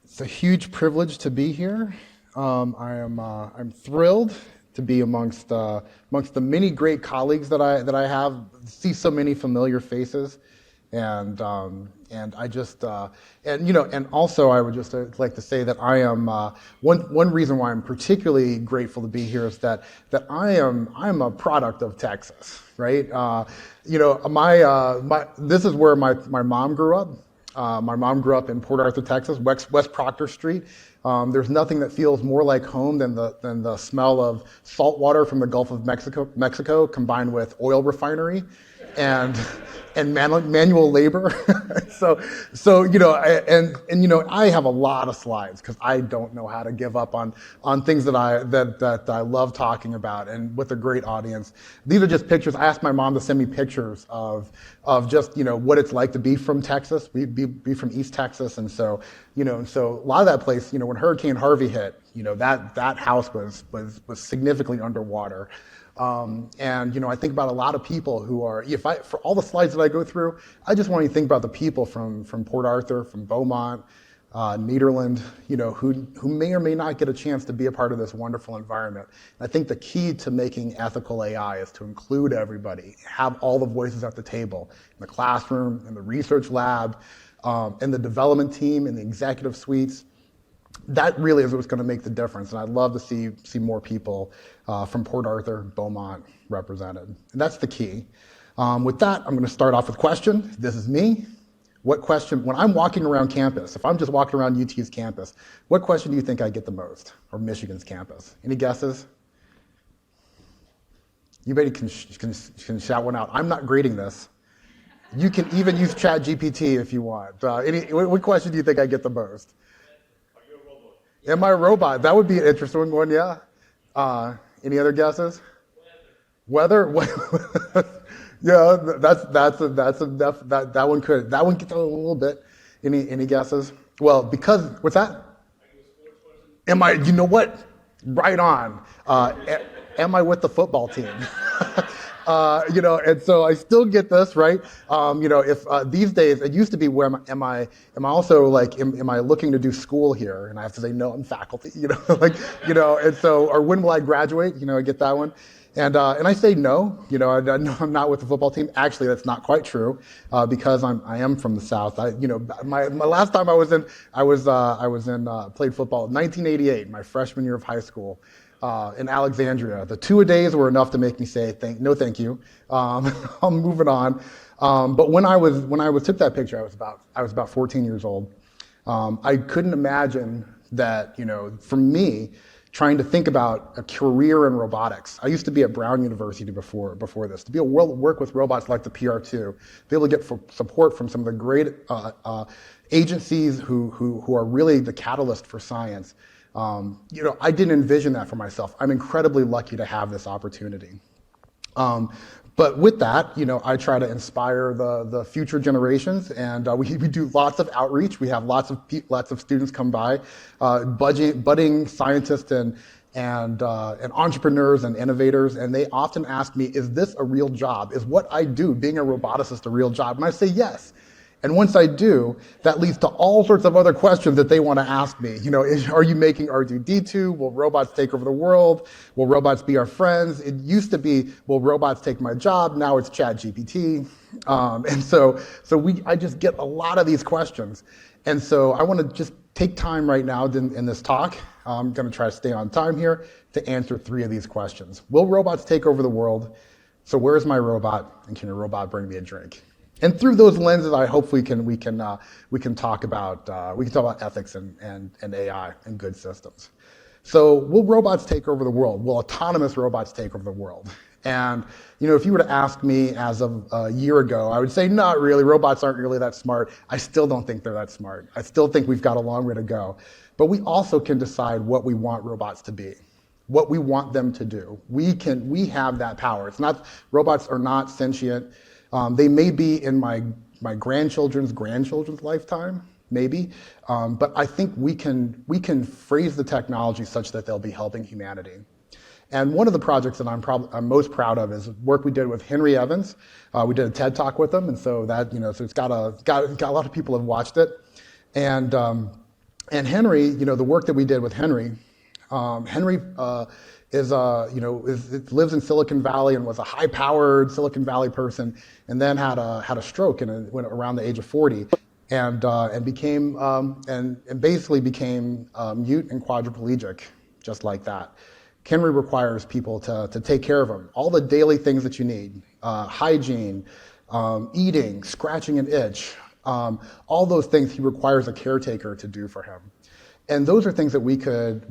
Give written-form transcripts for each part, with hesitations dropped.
It's a huge privilege to be here. I'm thrilled to be amongst the many great colleagues that I have. See so many familiar faces, and I just and also I would just like to say that I am one reason why I'm particularly grateful to be here is that I'm a product of Texas, right? My this is where my mom grew up. My mom grew up in Port Arthur, Texas, West Proctor Street. There's nothing that feels more like home than the smell of salt water from the Gulf of Mexico combined with oil refinery and manual labor. so I have a lot of slides because I don't know how to give up on things that I love talking about, and with a great audience. These are just pictures. I asked my mom to send me pictures of just what it's like to be from Texas, be from East Texas, and so a lot of that place, when Hurricane Harvey hit, that house was significantly underwater. I think about a lot of people who are, for all the slides that I go through, I just want you to think about the people from Port Arthur, from Beaumont, Nederland, who may or may not get a chance to be a part of this wonderful environment. And I think the key to making ethical AI is to include everybody, have all the voices at the table, in the classroom, in the research lab, in the development team, in the executive suites. That really is what's going to make the difference, and I'd love to see more people from Port Arthur, Beaumont represented. And that's the key. With that, I'm going to start off with a question. This is me. What question, when I'm walking around campus, if I'm just walking around UT's campus, what question do you think I get the most, or Michigan's campus? Any guesses? You maybe can shout one out. I'm not grading this. You can even use ChatGPT if you want. What question do you think I get the most? Am I a robot? That would be an interesting one, yeah. Any other guesses? Weather? Yeah, that one gets a little bit. Any guesses? Well, because what's that? Am I? You know what? Right on. Am I with the football team? And so I still get this, right? If these days it used to be where am I also like am I looking to do school here? And I have to say no, I'm faculty, and so or when will I graduate? I get that one, and I say no, I'm not with the football team. Actually, that's not quite true because I am from the South. My last time I was in played football in 1988, my freshman year of high school. In Alexandria. The two-a-days were enough to make me say no thank you. I'm moving on. But when I took that picture, I was about 14 years old. I couldn't imagine that, for me, trying to think about a career in robotics. I used to be at Brown University before this, to be able to work with robots like the PR2, be able to get support from some of the great agencies who are really the catalyst for science. I didn't envision that for myself. I'm incredibly lucky to have this opportunity. But with that, I try to inspire the future generations, and we do lots of outreach. We have lots of students come by, budding scientists and entrepreneurs and innovators, and they often ask me, "Is this a real job? Is what I do, being a roboticist, a real job?" And I say yes. And once I do, that leads to all sorts of other questions that they want to ask me. Are you making R2-D2? Will robots take over the world? Will robots be our friends? It used to be, will robots take my job? Now it's ChatGPT. I just get a lot of these questions. And so I want to just take time right now in this talk. I'm going to try to stay on time here to answer 3 of these questions. Will robots take over the world? So where's my robot? And can a robot bring me a drink? And through those lenses, I hope we can talk about ethics and AI and good systems. So, will robots take over the world? Will autonomous robots take over the world? And if you were to ask me as of a year ago, I would say not really. Robots aren't really that smart. I still don't think they're that smart. I still think we've got a long way to go. But we also can decide what we want robots to be, what we want them to do. We have that power. Robots are not sentient. They may be in my grandchildren's lifetime, maybe, but I think we can phrase the technology such that they'll be helping humanity. And one of the projects that I'm most proud of is work we did with Henry Evans. We did a TED Talk with him, and so that so it's got a lot of people have watched it, and And Henry, the work that we did with Henry, Henry lives in Silicon Valley and was a high-powered Silicon Valley person, and then had a stroke when around the age of 40, and became and basically became mute and quadriplegic, just like that. Henry requires people to take care of him, all the daily things that you need, hygiene, eating, scratching an itch, all those things he requires a caretaker to do for him. And those are things that we could,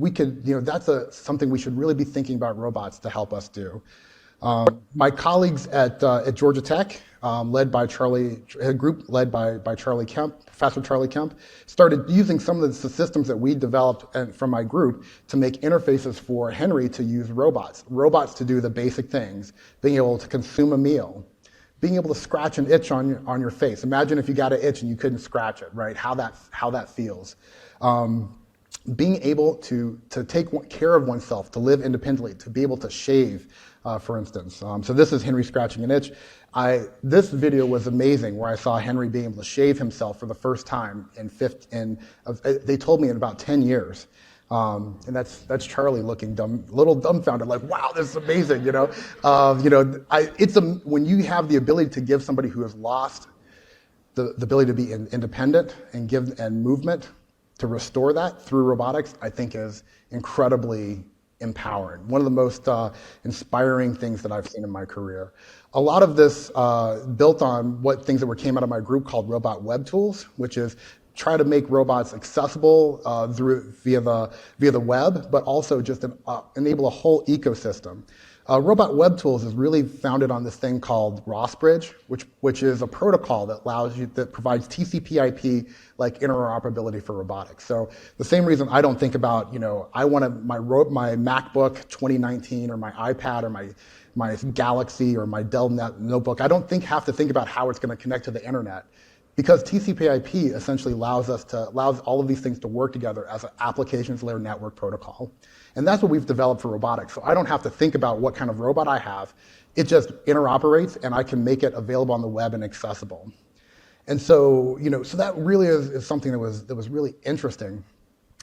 that's something we should really be thinking about robots to help us do. My colleagues at Georgia Tech, led by a group led by Charlie Kemp, Professor Charlie Kemp, started using some of the systems that we developed from my group to make interfaces for Henry to use robots to do the basic things, being able to consume a meal, being able to scratch an itch on your face. Imagine if you got an itch and you couldn't scratch it, right? How that feels. Being able to take care of oneself, to live independently, to be able to shave, for instance. So this is Henry scratching an itch. This video was amazing, where I saw Henry being able to shave himself for the first time they told me in about 10 years. And that's Charlie looking little dumbfounded, like, wow, this is amazing, when you have the ability to give somebody who has lost the ability to be independent and movement, to restore that through robotics, I think is incredibly empowering. One of the most inspiring things that I've seen in my career. A lot of this built on things that came out of my group called Robot Web Tools, which is try to make robots accessible via the web, but also just enable a whole ecosystem. Robot Web Tools is really founded on this thing called ROS-Bridge, which is a protocol that provides TCP/IP like interoperability for robotics. So the same reason I don't think about, I want my MacBook 2019 or my iPad or my Galaxy or my Dell notebook. I don't have to think about how it's going to connect to the internet, because TCP/IP essentially allows all of these things to work together as an applications layer network protocol. And that's what we've developed for robotics. So I don't have to think about what kind of robot I have. It just interoperates, and I can make it available on the web and accessible. And so, so that really is something that was really interesting.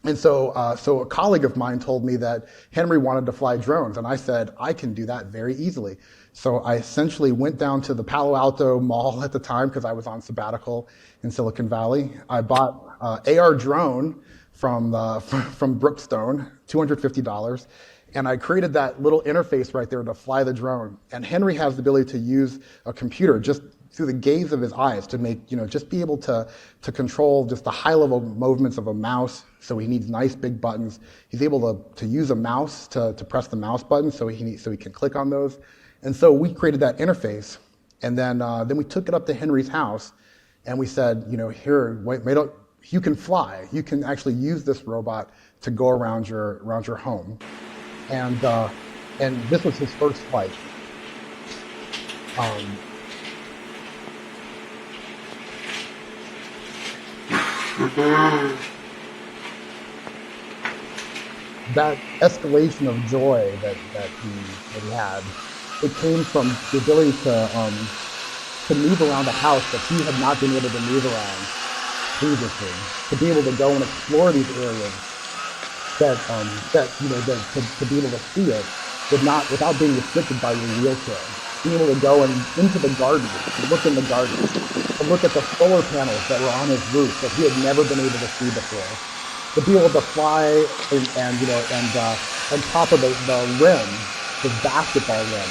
And so a colleague of mine told me that Henry wanted to fly drones, and I said, I can do that very easily. So I essentially went down to the Palo Alto Mall at the time, because I was on sabbatical in Silicon Valley. I bought AR drone from Brookstone, $250, and I created that little interface right there to fly the drone. And Henry has the ability to use a computer just through the gaze of his eyes to make, just be able to control just the high-level movements of a mouse. So he needs nice big buttons. He's able to use a mouse to press the mouse button, so he can click on those. And so we created that interface, and then we took it up to Henry's house, and we said, you can fly. You can actually use this robot to go around your home, and this was his first flight. That escalation of joy that he had, it came from the ability to move around a house that he had not been able to move around previously, to be able to go and explore these areas to be able to see it without being restricted by your wheelchair. Being able to go into the garden, to look in the garden, to look at the solar panels that were on his roof that he had never been able to see before. To be able to fly on top of the rim, the basketball rim,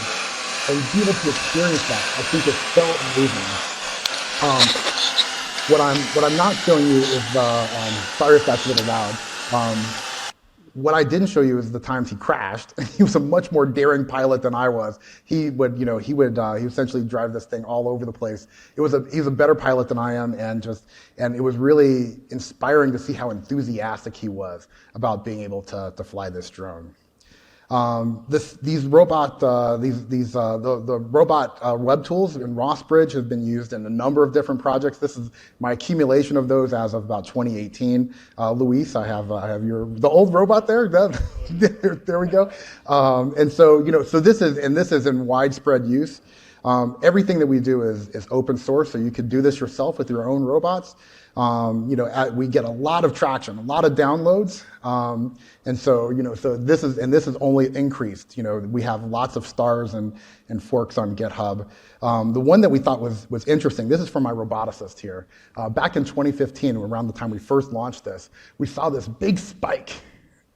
and be able to experience that, I think is so amazing. What I'm not showing you is sorry if that's a little loud. What I didn't show you is the times he crashed. He was a much more daring pilot than I was. He would essentially drive this thing all over the place. He's a better pilot than I am, and it was really inspiring to see how enthusiastic he was about being able to fly this drone. The robot web tools in ROS-Bridge have been used in a number of different projects. This is my accumulation of those as of about 2018. Luis, I have the old robot there. There we go. And so this is in widespread use. Everything that we do is open source, so you could do this yourself with your own robots. We get a lot of traction, a lot of downloads, and so this is only increased. We have lots of stars and forks on GitHub. The one that we thought was interesting. This is from my roboticist here. Back in 2015, around the time we first launched this, we saw this big spike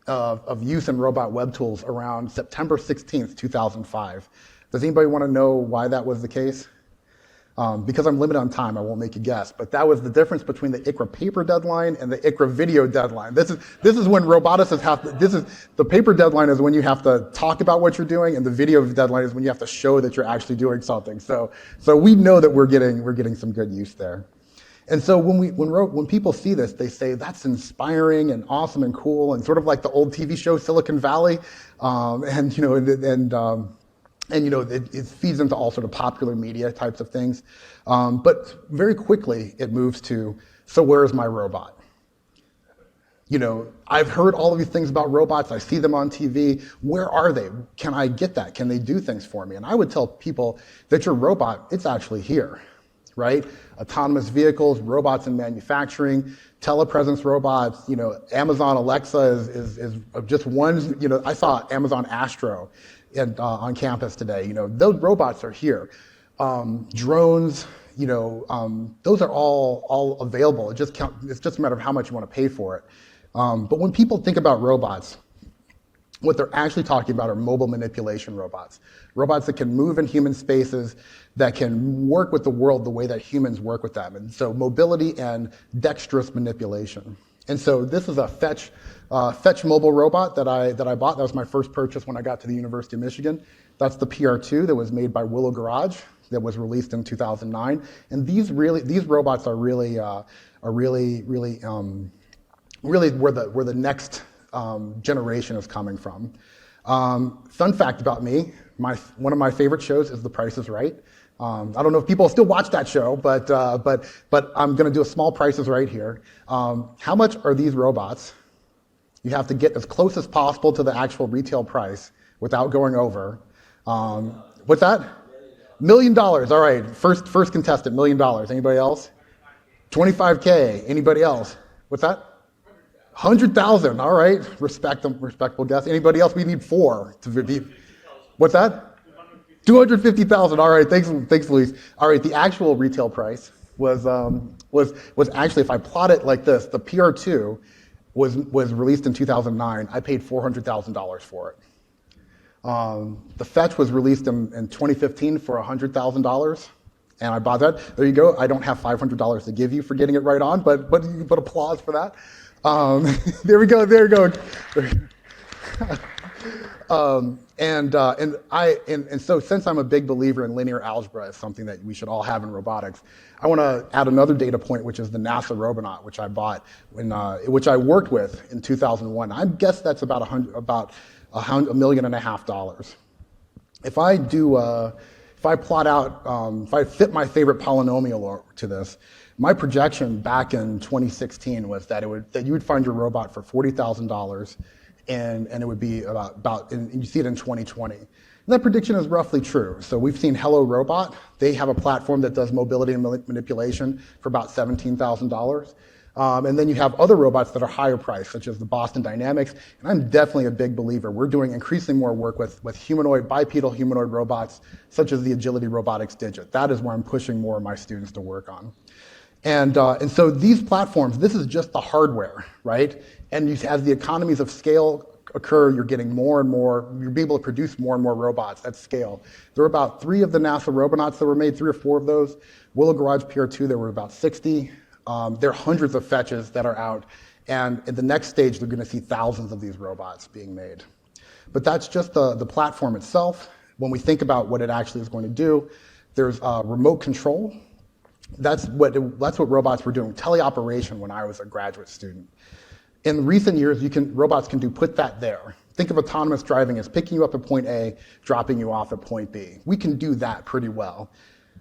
of use in robot web tools around September 16th, 2005. Does anybody want to know why that was the case? Because I'm limited on time, I won't make you guess, but that was the difference between the ICRA paper deadline and the ICRA video deadline. This is when roboticists the paper deadline is when you have to talk about what you're doing, and the video deadline is when you have to show that you're actually doing something. So we know that we're getting some good use there. And so when people see this, they say that's inspiring and awesome and cool, and sort of like the old TV show Silicon Valley, it feeds into all sort of popular media types of things. But very quickly it moves to, so where's my robot? I've heard all of these things about robots. I see them on TV. Where are they? Can I get that? Can they do things for me? And I would tell people that your robot, it's actually here, right? Autonomous vehicles, robots in manufacturing, telepresence robots, Amazon Alexa is just one, I saw Amazon Astro on campus today. Those robots are here. Drones, those are all available. It's just a matter of how much you want to pay for it. But when people think about robots, what they're actually talking about are mobile manipulation robots. Robots that can move in human spaces, that can work with the world the way that humans work with them. And so mobility and dexterous manipulation. And so this is a Fetch mobile robot that I bought. That was my first purchase when I got to the University of Michigan. That's the PR2 that was made by Willow Garage, that was released in 2009. And these robots are really where the next generation is coming from. Fun fact about me, one of my favorite shows is The Price is Right. I don't know if people still watch that show, but I'm going to do a small Price is Right here. How much are these robots? You have to get as close as possible to the actual retail price without going over. What's that? $1 million. All right, first contestant, $1 million. Anybody else? 25K. Anybody else? What's that? 100,000. All right, respectable guess. Anybody else? We need 4 to be. What's that? 250,000. All right, thanks, Luis. All right, the actual retail price was actually, if I plot it like this, the PR2 was released in 2009. I paid $400,000 for it. The Fetch was released in 2015 for $100,000, and I bought that. There you go. I don't have $500 to give you for getting it right on, but you can put applause for that. There we go. And so since I'm a big believer in linear algebra as something that we should all have in robotics, I want to add another data point, which is the NASA Robonaut, which I bought which I worked with in 2001. I guess that's about $1.5 million. If I plot out, if I fit my favorite polynomial to this, my projection back in 2016 was that you would find your robot for $40,000, and it would be and you see it in 2020. And that prediction is roughly true. So we've seen Hello Robot. They have a platform that does mobility and manipulation for about $17,000. And then you have other robots that are higher priced, such as the Boston Dynamics. And I'm definitely a big believer. We're doing increasingly more work with bipedal humanoid robots, such as the Agility Robotics Digit. That is where I'm pushing more of my students to work on. And so these platforms, this is just the hardware, right? And as the economies of scale occur, you're getting more and more, you'll be able to produce more and more robots at scale. There were about 3 of the NASA Robonauts that were made, 3 or 4 of those. Willow Garage PR2, there were about 60. There are hundreds of Fetches that are out. And in the next stage, they're going to see thousands of these robots being made. But that's just the platform itself. When we think about what it actually is going to do, there's remote control. That's what robots were doing, teleoperation when I was a graduate student. In recent years, robots can do put that there. Think of autonomous driving as picking you up at point A, dropping you off at point B. We can do that pretty well.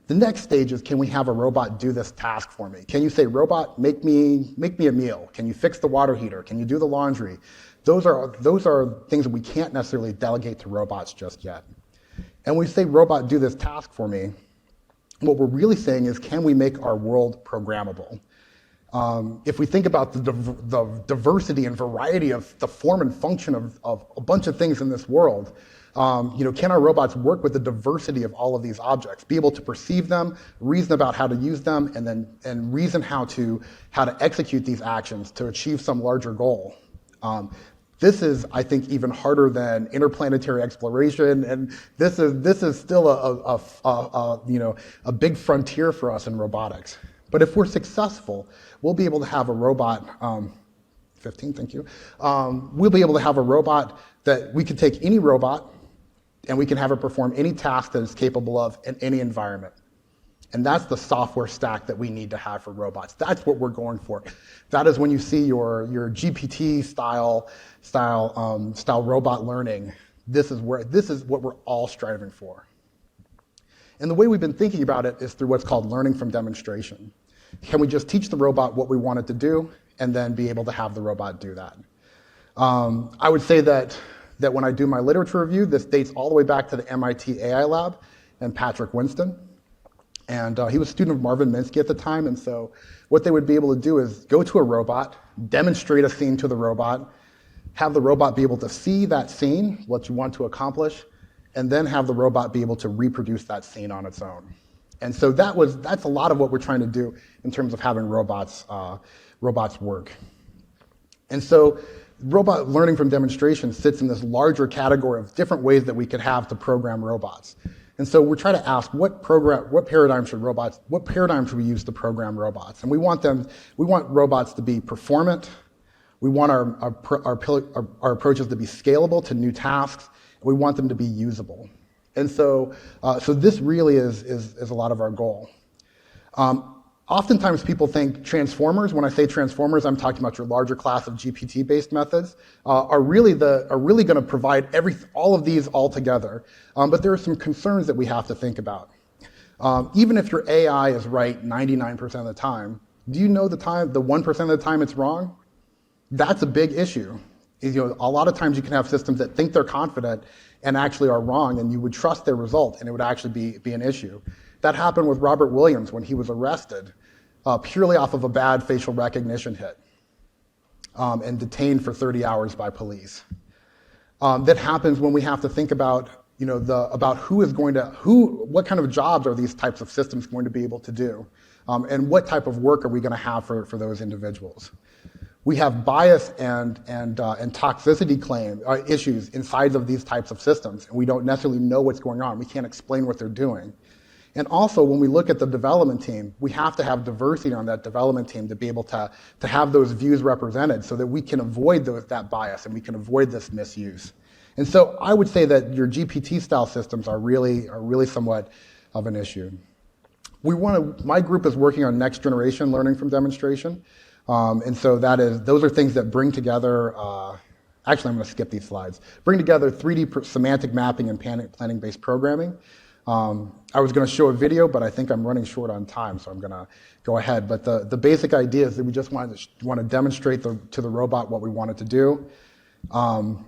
The next stage is, can we have a robot do this task for me? Can you say, robot, make me a meal? Can you fix the water heater? Can you do the laundry? Those are things that we can't necessarily delegate to robots just yet. And when we say, robot, do this task for me, what we're really saying is, can we make our world programmable? If we think about the diversity and variety of the form and function of a bunch of things in this world, can our robots work with the diversity of all of these objects, be able to perceive them, reason about how to use them, and reason how to execute these actions to achieve some larger goal? This is, I think, even harder than interplanetary exploration, and this is still a big frontier for us in robotics. But if we're successful, we'll be able to have a robot. 15, thank you. We'll be able to have a robot that we can take any robot, and we can have it perform any task that it's capable of in any environment. And that's the software stack that we need to have for robots. That's what we're going for. That is when you see your GPT style robot learning. This is what we're all striving for. And the way we've been thinking about it is through what's called learning from demonstration. Can we just teach the robot what we want it to do, and then be able to have the robot do that? I would say that when I do my literature review, this dates all the way back to the MIT AI lab and Patrick Winston. And he was a student of Marvin Minsky at the time, and so what they would be able to do is go to a robot, demonstrate a scene to the robot, have the robot be able to see that scene, what you want to accomplish, and then have the robot be able to reproduce that scene on its own. And so that's a lot of what we're trying to do in terms of having robots work. And so robot learning from demonstration sits in this larger category of different ways that we could have to program robots. And so we're trying to ask what paradigm should we use to program robots? And we want robots to be performant. We want our approaches to be scalable to new tasks. And we want them to be usable. And so this really is a lot of our goal. Oftentimes people think transformers. When I say transformers, I'm talking about your larger class of GPT-based methods, are really going to provide all of these all together. But there are some concerns that we have to think about. Even if your AI is right 99% of the time, do you know the 1% of the time it's wrong? That's a big issue. A lot of times you can have systems that think they're confident and actually are wrong, and you would trust their result, and it would actually be an issue. That happened with Robert Williams when he was arrested purely off of a bad facial recognition hit and detained for 30 hours by police. That happens when we have to think about what kind of jobs are these types of systems going to be able to do, and what type of work are we going to have for those individuals. We have bias and toxicity issues inside of these types of systems, and we don't necessarily know what's going on. We can't explain what they're doing. And also, when we look at the development team, we have to have diversity on that development team to be able to have those views represented so that we can avoid that bias and we can avoid this misuse. And so I would say that your GPT-style systems are really somewhat of an issue. My group is working on next generation learning from demonstration. And so those are things that bring together, actually I'm going to skip these slides, bring together 3D semantic mapping and planning-based programming. I was going to show a video, but I think I'm running short on time, so I'm going to go ahead. But the basic idea is that we just want to demonstrate to the robot what we want it to do, and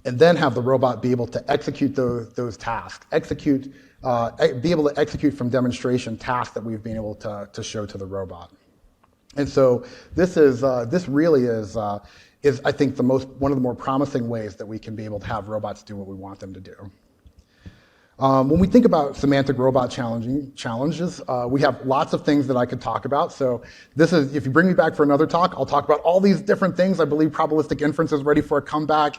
then have the robot be able to execute those tasks, be able to execute from demonstration tasks that we've been able to show to the robot. And so this really is I think one of the more promising ways that we can be able to have robots do what we want them to do. When we think about semantic robot challenges, we have lots of things that I could talk about. So if you bring me back for another talk, I'll talk about all these different things. I believe probabilistic inference is ready for a comeback.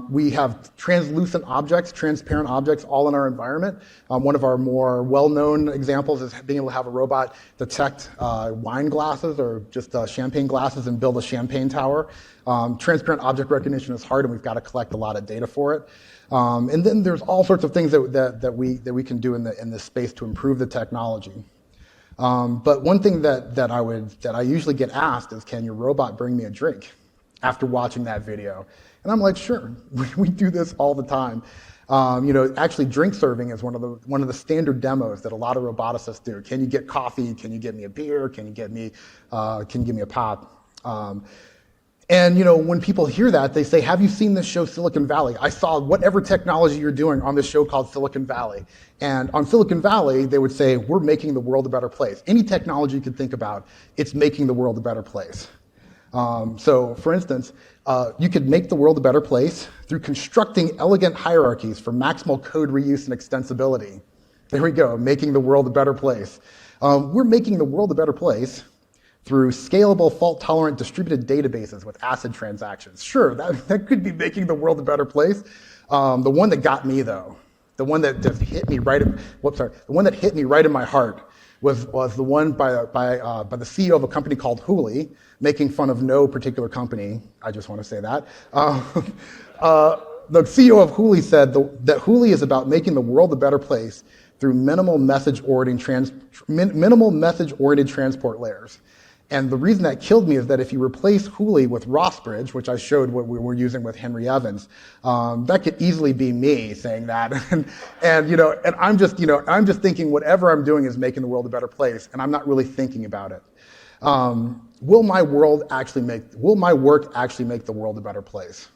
We have translucent objects, transparent objects all in our environment. One of our more well-known examples is being able to have a robot detect wine glasses or just champagne glasses and build a champagne tower. Transparent object recognition is hard, and we've got to collect a lot of data for it. And then there's all sorts of things that we can do in this space to improve the technology. But one thing that I usually get asked is, can your robot bring me a drink after watching that video? And I'm like, sure, we do this all the time. Actually drink serving is one of the standard demos that a lot of roboticists do. Can you get coffee? Can you get me a beer? Can you give me a pop? And when people hear that, they say, have you seen this show Silicon Valley? I saw whatever technology you're doing on this show called Silicon Valley. And on Silicon Valley, they would say, we're making the world a better place. Any technology you can think about, it's making the world a better place. So for instance, you could make the world a better place through constructing elegant hierarchies for maximal code reuse and extensibility. There we go, making the world a better place. We're making the world a better place through scalable, fault-tolerant distributed databases with ACID transactions. Sure, that could be making the world a better place. The one that got me, though, the one that just hit me right, the one that hit me right in my heart was the one by the CEO of a company called Hooli, making fun of no particular company. I just want to say that. The CEO of Hooli said that Hooli is about making the world a better place through minimal message-oriented transport layers. And the reason that killed me is that if you replace Hooli with Rossbridge, which I showed what we were using with Henry Evans, that could easily be me saying that. and I'm just thinking whatever I'm doing is making the world a better place, and I'm not really thinking about it. Will my work actually make the world a better place?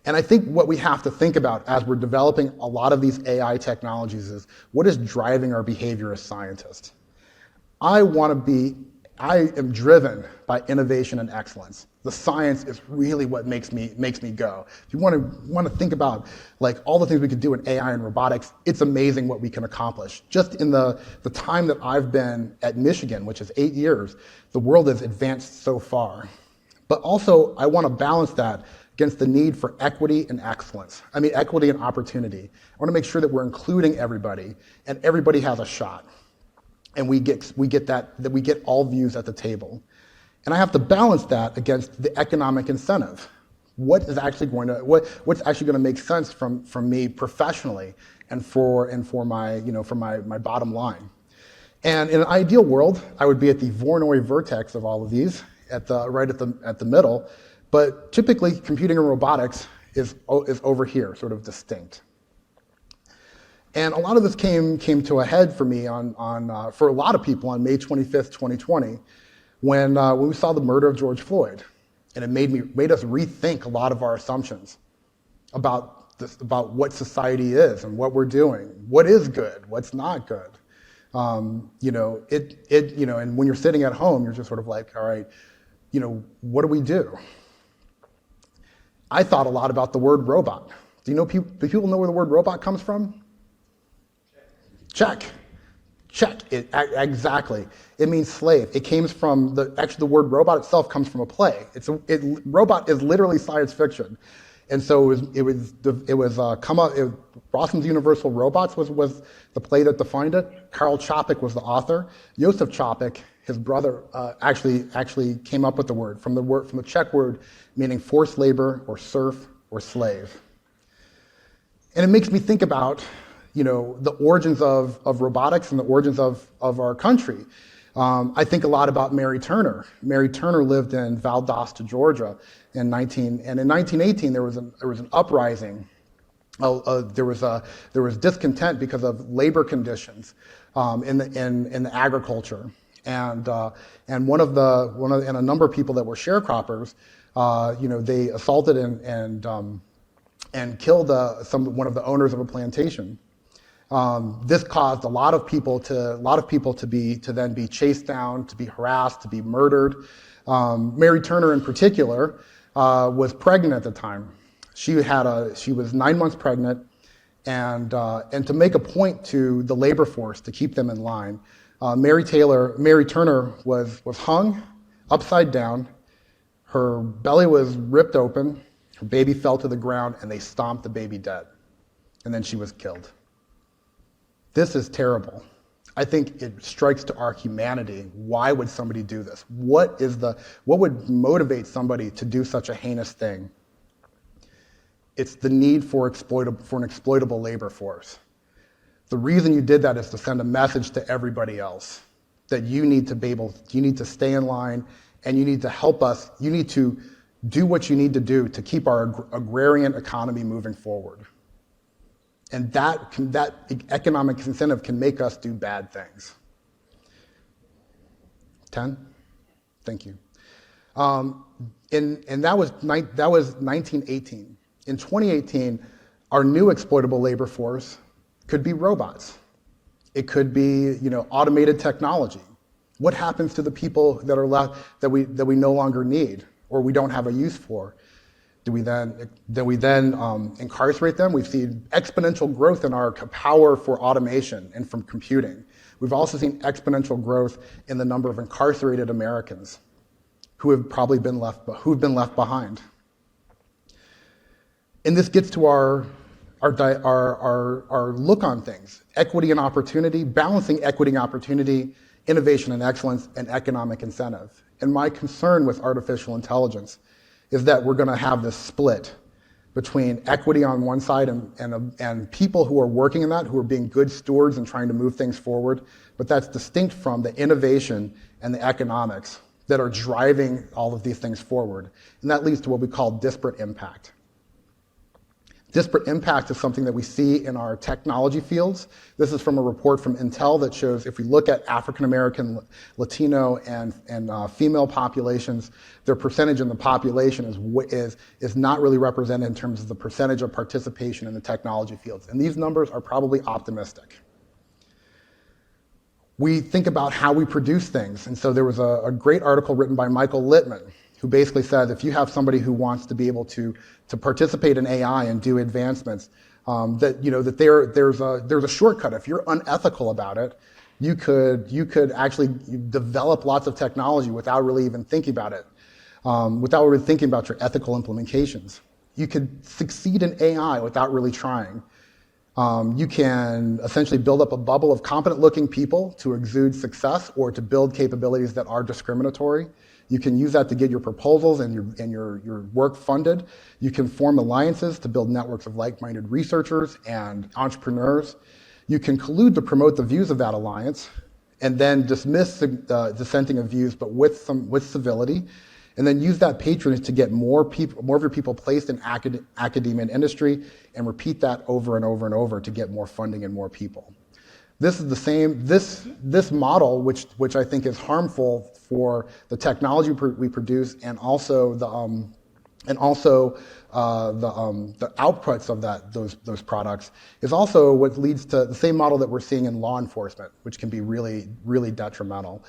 And I think what we have to think about as we're developing a lot of these AI technologies is what is driving our behavior as scientists. I am driven by innovation and excellence. The science is really what makes me go. If you want to think about like all the things we could do in AI and robotics, it's amazing what we can accomplish. Just in the time that I've been at Michigan, which is 8 years, the world has advanced so far. But also, I want to balance that against the need for equity and excellence. Equity and opportunity. I want to make sure that we're including everybody and everybody has a shot. And we get all views at the table. And I have to balance that against the economic incentive. What's actually going to make sense from me professionally and for my bottom line. And in an ideal world, I would be at the Voronoi vertex of all of these, right at the middle. But typically, computing and robotics is over here, sort of distinct. And a lot of this came to a head for me for a lot of people on May 25th, 2020, when we saw the murder of George Floyd, and it made us rethink a lot of our assumptions about what society is and what we're doing, what is good, what's not good. And when you're sitting at home, you're just sort of like, all right, what do we do? I thought a lot about the word robot. Do people know where the word robot comes from? Check. Exactly. It means slave. It came from the word robot itself comes from a play. Robot is literally science fiction, and so Rossum's Universal Robots was the play that defined it. Karl Čapek was the author. Josef Čapek, his brother, actually came up with the word from the Czech word meaning forced labor or serf or slave. And it makes me think about the origins of robotics and the origins of our country. I think a lot about Mary Turner. Mary Turner lived in Valdosta, Georgia, in 1918 there was an uprising. There was discontent because of labor conditions in the agriculture, and a number of people that were sharecroppers, they assaulted and killed one of the owners of a plantation. This caused a lot of people to then be chased down, to be harassed, to be murdered. Mary Turner, in particular, was pregnant at the time. She was 9 months pregnant, and to make a point to the labor force to keep them in line, Mary Turner was hung upside down. Her belly was ripped open. Her baby fell to the ground, and they stomped the baby dead. And then she was killed. This is terrible. I think it strikes to our humanity. Why would somebody do this? What would motivate somebody to do such a heinous thing? It's the need for an exploitable labor force. The reason you did that is to send a message to everybody else that you need to stay in line, and you need to help us. You need to do what you need to do to keep our agrarian economy moving forward. And that economic incentive can make us do bad things. 10? Thank you. And that was 1918. In 2018, our new exploitable labor force could be robots. It could be, automated technology. What happens to the people that are left that we no longer need or we don't have a use for? Do we then incarcerate them? We've seen exponential growth in our power for automation and from computing. We've also seen exponential growth in the number of incarcerated Americans who have probably been left behind. And this gets to our look on things: equity and opportunity, balancing equity and opportunity, innovation and excellence, and economic incentive. And my concern with artificial intelligence is that we're going to have this split between equity on one side and people who are working in that, who are being good stewards and trying to move things forward, but that's distinct from the innovation and the economics that are driving all of these things forward. And that leads to what we call disparate impact. Disparate impact is something that we see in our technology fields. This is from a report from Intel that shows if we look at African American, Latino, and female populations, their percentage in the population is not really represented in terms of the percentage of participation in the technology fields. And these numbers are probably optimistic. We think about how we produce things. And so there was a great article written by Michael Littman, who basically said if you have somebody who wants to be able to participate in AI and do advancements, that there's a shortcut. If you're unethical about it, you could actually develop lots of technology without really even thinking about it, without really thinking about your ethical implications. You could succeed in AI without really trying. You can essentially build up a bubble of competent-looking people to exude success or to build capabilities that are discriminatory. You can use that to get your proposals and your work funded. You can form alliances to build networks of like-minded researchers and entrepreneurs. You can collude to promote the views of that alliance and then dismiss dissenting of views, but with civility, and then use that patronage to get more of your people placed in academia and industry, and repeat that over and over and over to get more funding and more people. This is the same. This model, which I think is harmful for the technology we produce, and also the outputs of those products, is also what leads to the same model that we're seeing in law enforcement, which can be really, really detrimental.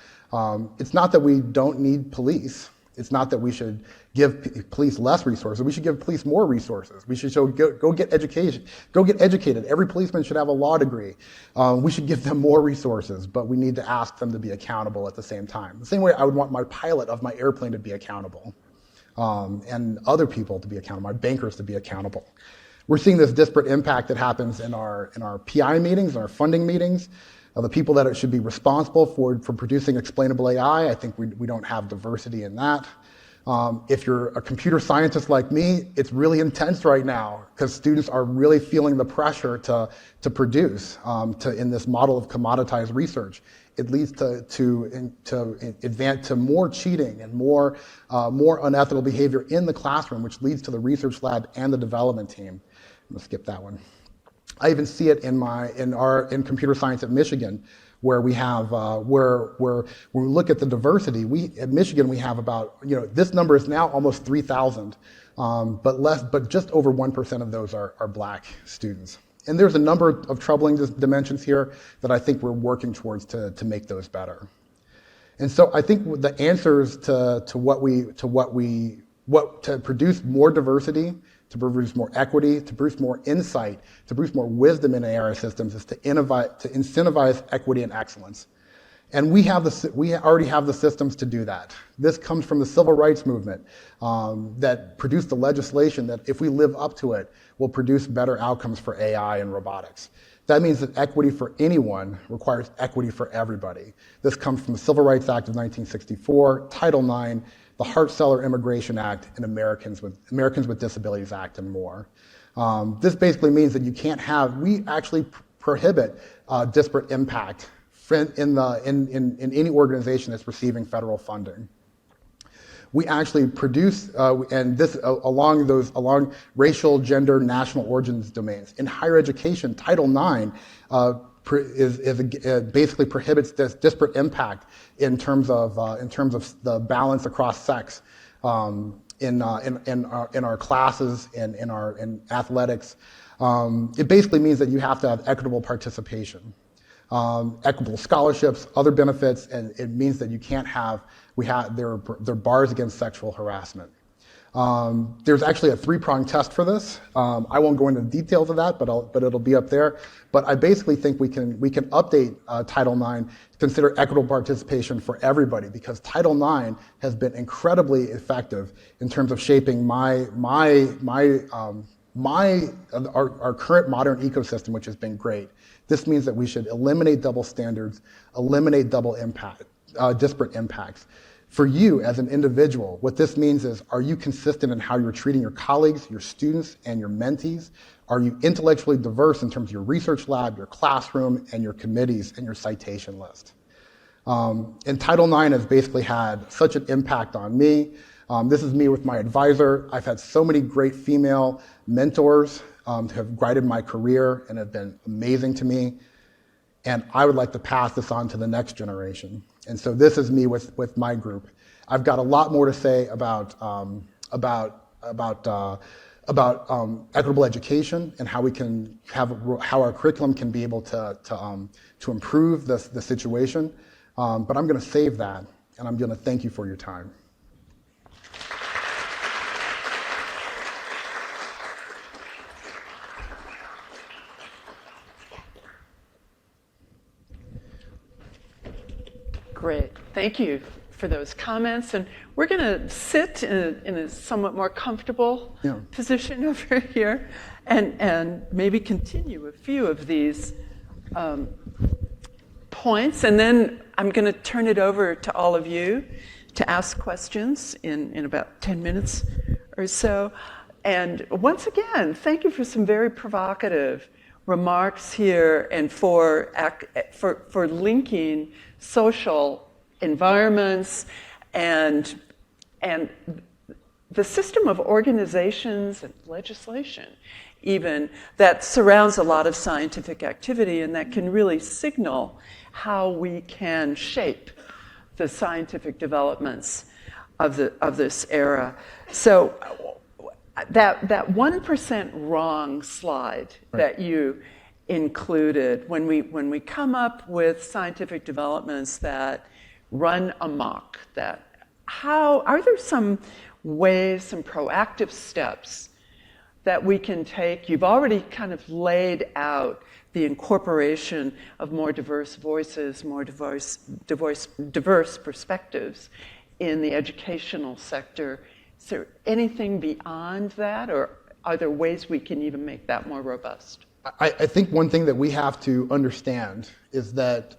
It's not that we don't need police. It's not that we should give police less resources. We should give police more resources. We should go get education. Go get educated. Every policeman should have a law degree. We should give them more resources, but we need to ask them to be accountable at the same time. The same way I would want my pilot of my airplane to be accountable, and other people to be accountable, my bankers to be accountable. We're seeing this disparate impact that happens in our PI meetings, in our funding meetings. The people that should be responsible for producing explainable AI, I think we don't have diversity in that. If you're a computer scientist like me, it's really intense right now because students are really feeling the pressure to produce in this model of commoditized research. It leads to advance to more cheating and more unethical behavior in the classroom, which leads to the research lab and the development team. I'm gonna skip that one. I even see it in computer science at Michigan, where we have where we look at the diversity. At Michigan we have about, this number is now almost 3,000, but just over 1% of those are Black students. And there's a number of troubling dimensions here that I think we're working towards to make those better. And so I think the answers to produce more diversity, to produce more equity, to produce more insight, to produce more wisdom in AI systems is to incentivize equity and excellence. And we already have the systems to do that. This comes from the civil rights movement that produced the legislation that, if we live up to it, will produce better outcomes for AI and robotics. That means that equity for anyone requires equity for everybody. This comes from the Civil Rights Act of 1964, Title IX, the Hart-Celler Immigration Act, and Americans with Disabilities Act, and more. This basically means that we actually prohibit disparate impact in any organization that's receiving federal funding. We actually produce, and this along racial, gender, national origins domains. In higher education, Title IX basically prohibits this disparate impact in terms of the balance across sex in our classes and in athletics. It basically means that you have to have equitable participation, equitable scholarships, other benefits, and it means that you can't have there are bars against sexual harassment. There's actually a 3-pronged test for this. I won't go into the details of that, but it'll be up there. But I basically think we can update Title IX to consider equitable participation for everybody, because Title IX has been incredibly effective in terms of shaping our current modern ecosystem, which has been great. This means that we should eliminate double standards, eliminate disparate impacts. For you as an individual, what this means is, are you consistent in how you're treating your colleagues, your students, and your mentees? Are you intellectually diverse in terms of your research lab, your classroom, and your committees, and your citation list? And Title IX has basically had such an impact on me. This is me with my advisor. I've had so many great female mentors who have guided my career and have been amazing to me. And I would like to pass this on to the next generation. And so this is me with my group. I've got a lot more to say about equitable education and how we can how our curriculum can be able to improve the situation. But I'm going to save that, and I'm going to thank you for your time. Great. Thank you for those comments. And we're going to sit in a somewhat more comfortable position over here and maybe continue a few of these points. And then I'm going to turn it over to all of you to ask questions in about 10 minutes or so. And once again, thank you for some very provocative remarks here and for linking social environments and the system of organizations and legislation even that surrounds a lot of scientific activity and that can really signal how we can shape the scientific developments of this era. So that 1% wrong slide that you included, when we come up with scientific developments that run amok, are there some ways, some proactive steps that we can take? You've already kind of laid out the incorporation of more diverse voices, more diverse perspectives in the educational sector. Is there anything beyond that, or are there ways we can even make that more robust? I think one thing that we have to understand is that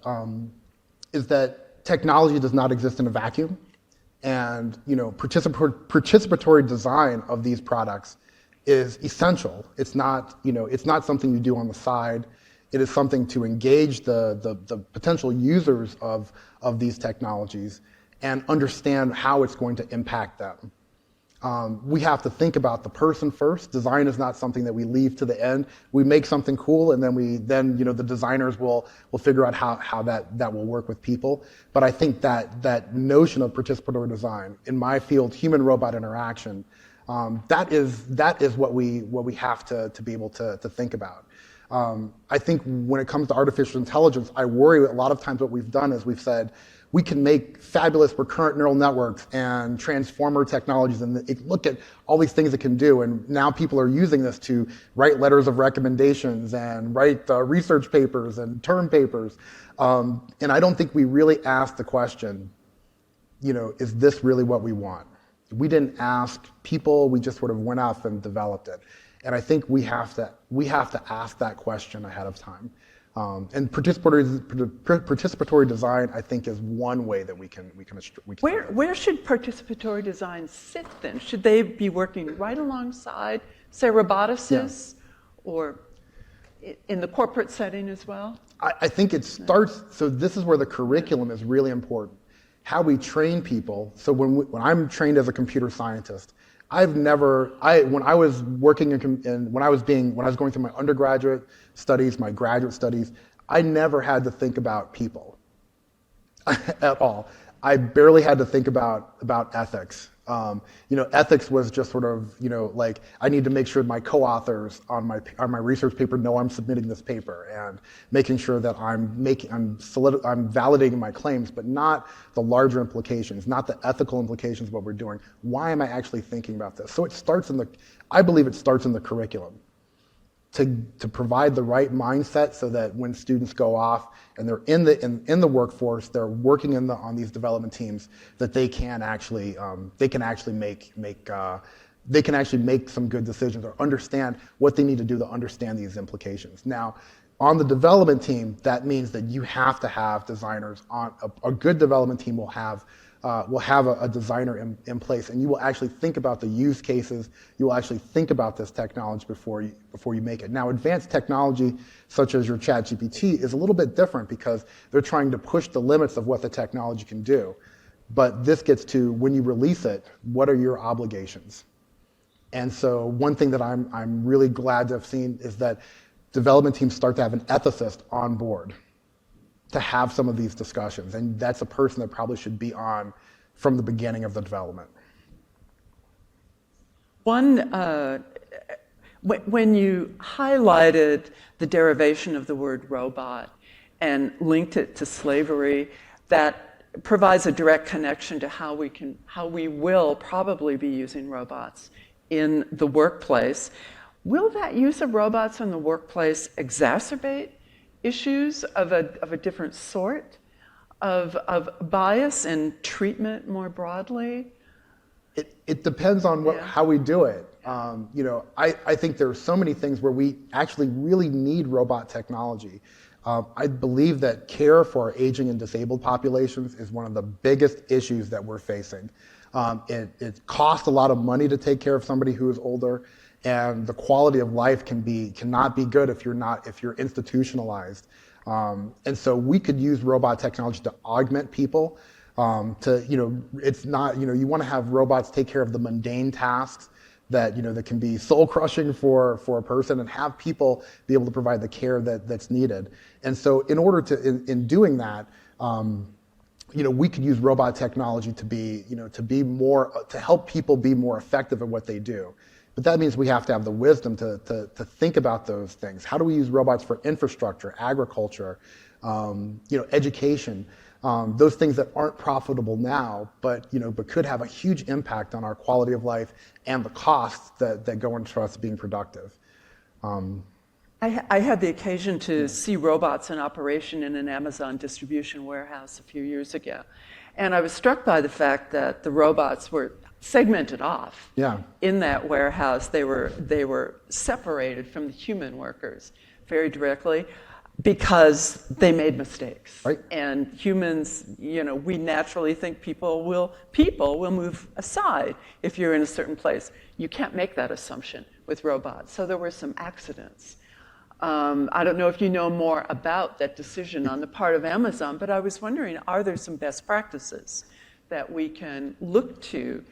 technology does not exist in a vacuum, and participatory design of these products is essential. It's not something you do on the side. It is something to engage the potential users of these technologies and understand how it's going to impact them. We have to think about the person first. Design is not something that we leave to the end. We make something cool, and then the designers will figure out how that will work with people. But I think that notion of participatory design in my field, human-robot interaction, that is what we have to be able to think about. I think when it comes to artificial intelligence, I worry a lot of times what we've done is we've said, we can make fabulous recurrent neural networks and transformer technologies and look at all these things it can do. And now people are using this to write letters of recommendations and write research papers and term papers. And I don't think we really asked the question, is this really what we want? We didn't ask people, we just sort of went off and developed it. And I think we have to ask that question ahead of time. And participatory design, I think, is one way that we can. Where should participatory design sit then? Should they be working right alongside, say, roboticists, or in the corporate setting as well? I think it starts. So this is where the curriculum is really important. How we train people. So when I'm trained as a computer scientist, when I was going through my undergraduate studies, my graduate studies, I never had to think about people at all. I barely had to think about ethics. Ethics was just sort of, like I need to make sure my co-authors on my research paper know I'm submitting this paper, and making sure that I'm validating my claims, but not the larger implications, not the ethical implications of what we're doing. Why am I actually thinking about this? So I believe it starts in the curriculum. To provide the right mindset so that when students go off and they're in the workforce, they're working on these development teams, that they can actually make some good decisions, or understand what they need to do to understand these implications. Now, on the development team, that means that you have to have designers on a good development team will have a designer in place, and you will actually think about the use cases. You will actually think about this technology before you make it. Now, advanced technology, such as your ChatGPT, is a little bit different because they're trying to push the limits of what the technology can do. But this gets to, when you release it, what are your obligations? And so one thing that I'm really glad to have seen is that development teams start to have an ethicist on board to have some of these discussions. And that's a person that probably should be on from the beginning of the development. When you highlighted the derivation of the word robot and linked it to slavery, that provides a direct connection to how we will probably be using robots in the workplace. Will that use of robots in the workplace exacerbate issues of a different sort, of bias and treatment more broadly? It depends on how we do it. I think there are so many things where we actually really need robot technology. I believe that care for our aging and disabled populations is one of the biggest issues that we're facing. It costs a lot of money to take care of somebody who is older, and the quality of life cannot be good if you're institutionalized. And so we could use robot technology to augment people. It's not, you want to have robots take care of the mundane tasks that can be soul crushing for a person, and have people be able to provide the care that's needed. And so in doing that, we could use robot technology to help people be more effective at what they do. But that means we have to have the wisdom to think about those things. How do we use robots for infrastructure, agriculture, education, those things that aren't profitable now, but could have a huge impact on our quality of life and the costs that go into us being productive. I had the occasion to see robots in operation in an Amazon distribution warehouse a few years ago. And I was struck by the fact that the robots were segmented off. Yeah. In that warehouse. They were separated from the human workers very directly, because they made mistakes. Right. And humans, we naturally think people will move aside if you're in a certain place. You can't make that assumption with robots. So there were some accidents. I don't know if you know more about that decision on the part of Amazon, but I was wondering, are there some best practices that we can look to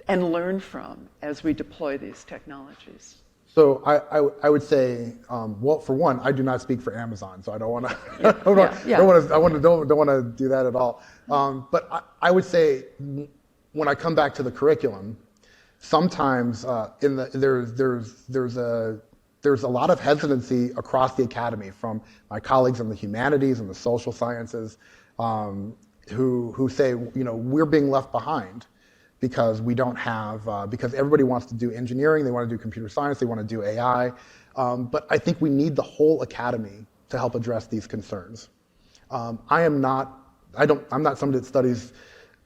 and learn from as we deploy these technologies? So I would say, well, for one, I do not speak for Amazon, so I don't want to don't want to do that at all. But I would say, when I come back to the curriculum, sometimes there's a lot of hesitancy across the academy from my colleagues in the humanities and the social sciences, who say, we're being left behind. Because we don't have, because everybody wants to do engineering, they want to do computer science, they want to do AI. But I think we need the whole academy to help address these concerns. I'm not somebody that studies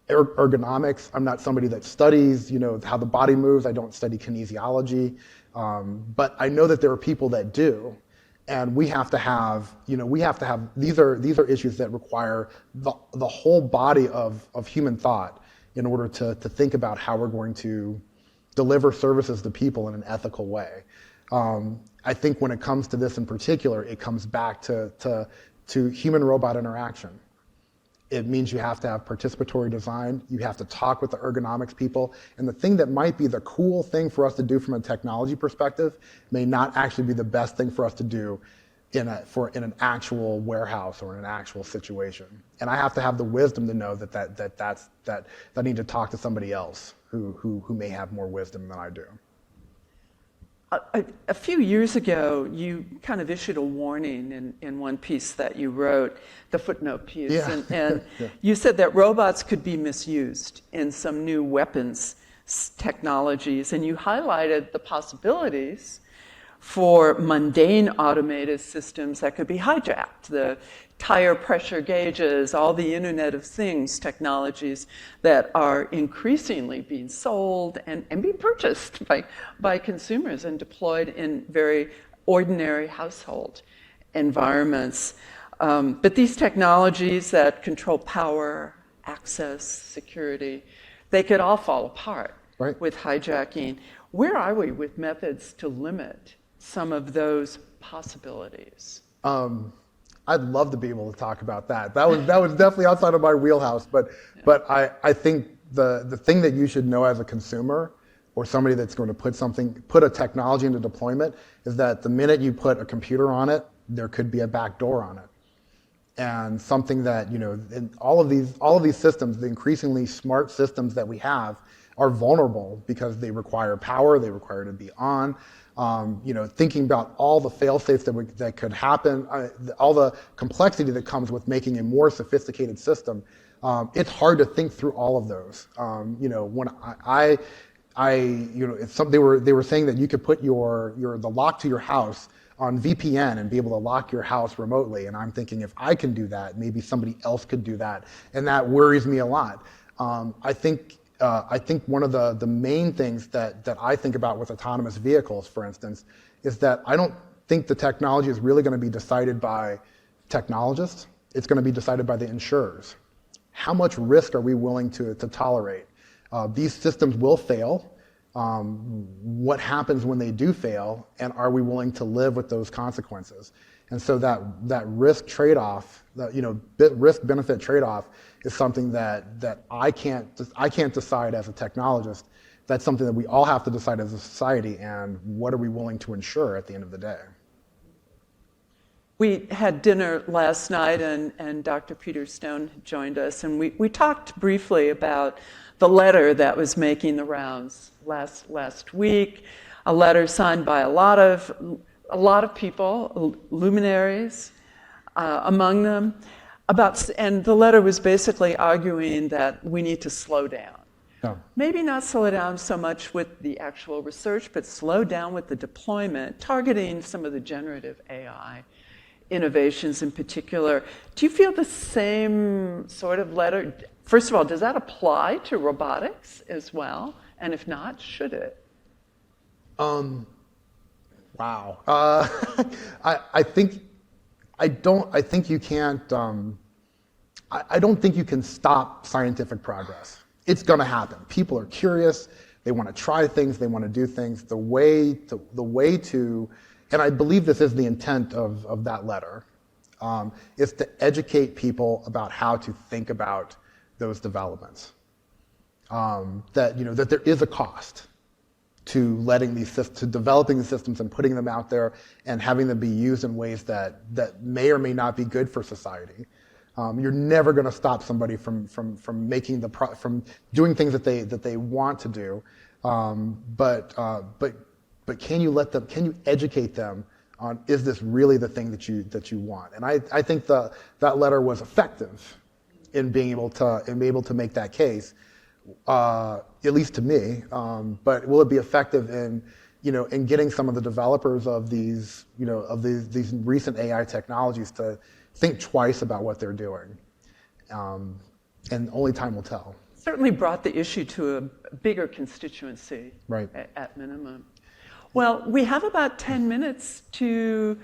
ergonomics. I'm not somebody that studies, how the body moves. I don't study kinesiology. But I know that there are people that do. And we have to have, these are issues that require the whole body of human thought in order to think about how we're going to deliver services to people in an ethical way. I think when it comes to this in particular, it comes back to human-robot interaction. It means you have to have participatory design, you have to talk with the ergonomics people, and the thing that might be the cool thing for us to do from a technology perspective may not actually be the best thing for us to do in an actual warehouse or in an actual situation. And I have to have the wisdom to know that I need to talk to somebody else who may have more wisdom than I do. A few years ago, you kind of issued a warning in one piece that you wrote, the footnote piece, Yeah. and Yeah. you said that robots could be misused in some new weapons technologies, and you highlighted the possibilities for mundane automated systems that could be hijacked, the tire pressure gauges, all the Internet of Things technologies that are increasingly being sold and being purchased by consumers and deployed in very ordinary household environments. But these technologies that control power, access, security, they could all fall apart Right. with hijacking. Where are we with methods to limit some of those possibilities? I'd love to be able to talk about that. That was definitely outside of my wheelhouse. But I think the thing that you should know as a consumer or somebody that's going to put a technology into deployment is that the minute you put a computer on it, there could be a back door on it. And something that, in all of these systems, the increasingly smart systems that we have are vulnerable because they require power, they require to be on. Thinking about all the fail-safes that could happen, all the complexity that comes with making a more sophisticated system, it's hard to think through all of those. When they were saying that you could put the lock to your house on VPN and be able to lock your house remotely, and I'm thinking if I can do that, maybe somebody else could do that, and that worries me a lot. I think one of the main things that I think about with autonomous vehicles, for instance, is that I don't think the technology is really going to be decided by technologists. It's going to be decided by the insurers. How much risk are we willing to tolerate? These systems will fail. What happens when they do fail, and are we willing to live with those consequences? And so that risk trade-off, risk-benefit trade-off, is something that I can't decide as a technologist. That's something that we all have to decide as a society, and what are we willing to insure at the end of the day? We had dinner last night, and Dr. Peter Stone joined us, and we talked briefly about the letter that was making the rounds last week, a letter signed by a lot of people, luminaries among them, and the letter was basically arguing that we need to slow down. No. Maybe not slow down so much with the actual research, but slow down with the deployment, targeting some of the generative AI innovations in particular. Do you feel the same sort of letter? First of all, does that apply to robotics as well? And if not, should it? Wow. I don't think you can stop scientific progress. It's going to happen. People are curious. They want to try things. They want to do things. The way to, and I believe this is the intent of that letter, is to educate people about how to think about those developments. That there is a cost to developing the systems and putting them out there and having them be used in ways that may or may not be good for society. You're never going to stop somebody from doing things that they want to do, but can you educate them on, is this really the thing that you want? And I think that letter was effective in being able to make that case. At least to me, but will it be effective in getting some of the developers of these recent AI technologies to think twice about what they're doing? And only time will tell. Certainly brought the issue to a bigger constituency, right, at minimum. Well, we have about 10 minutes to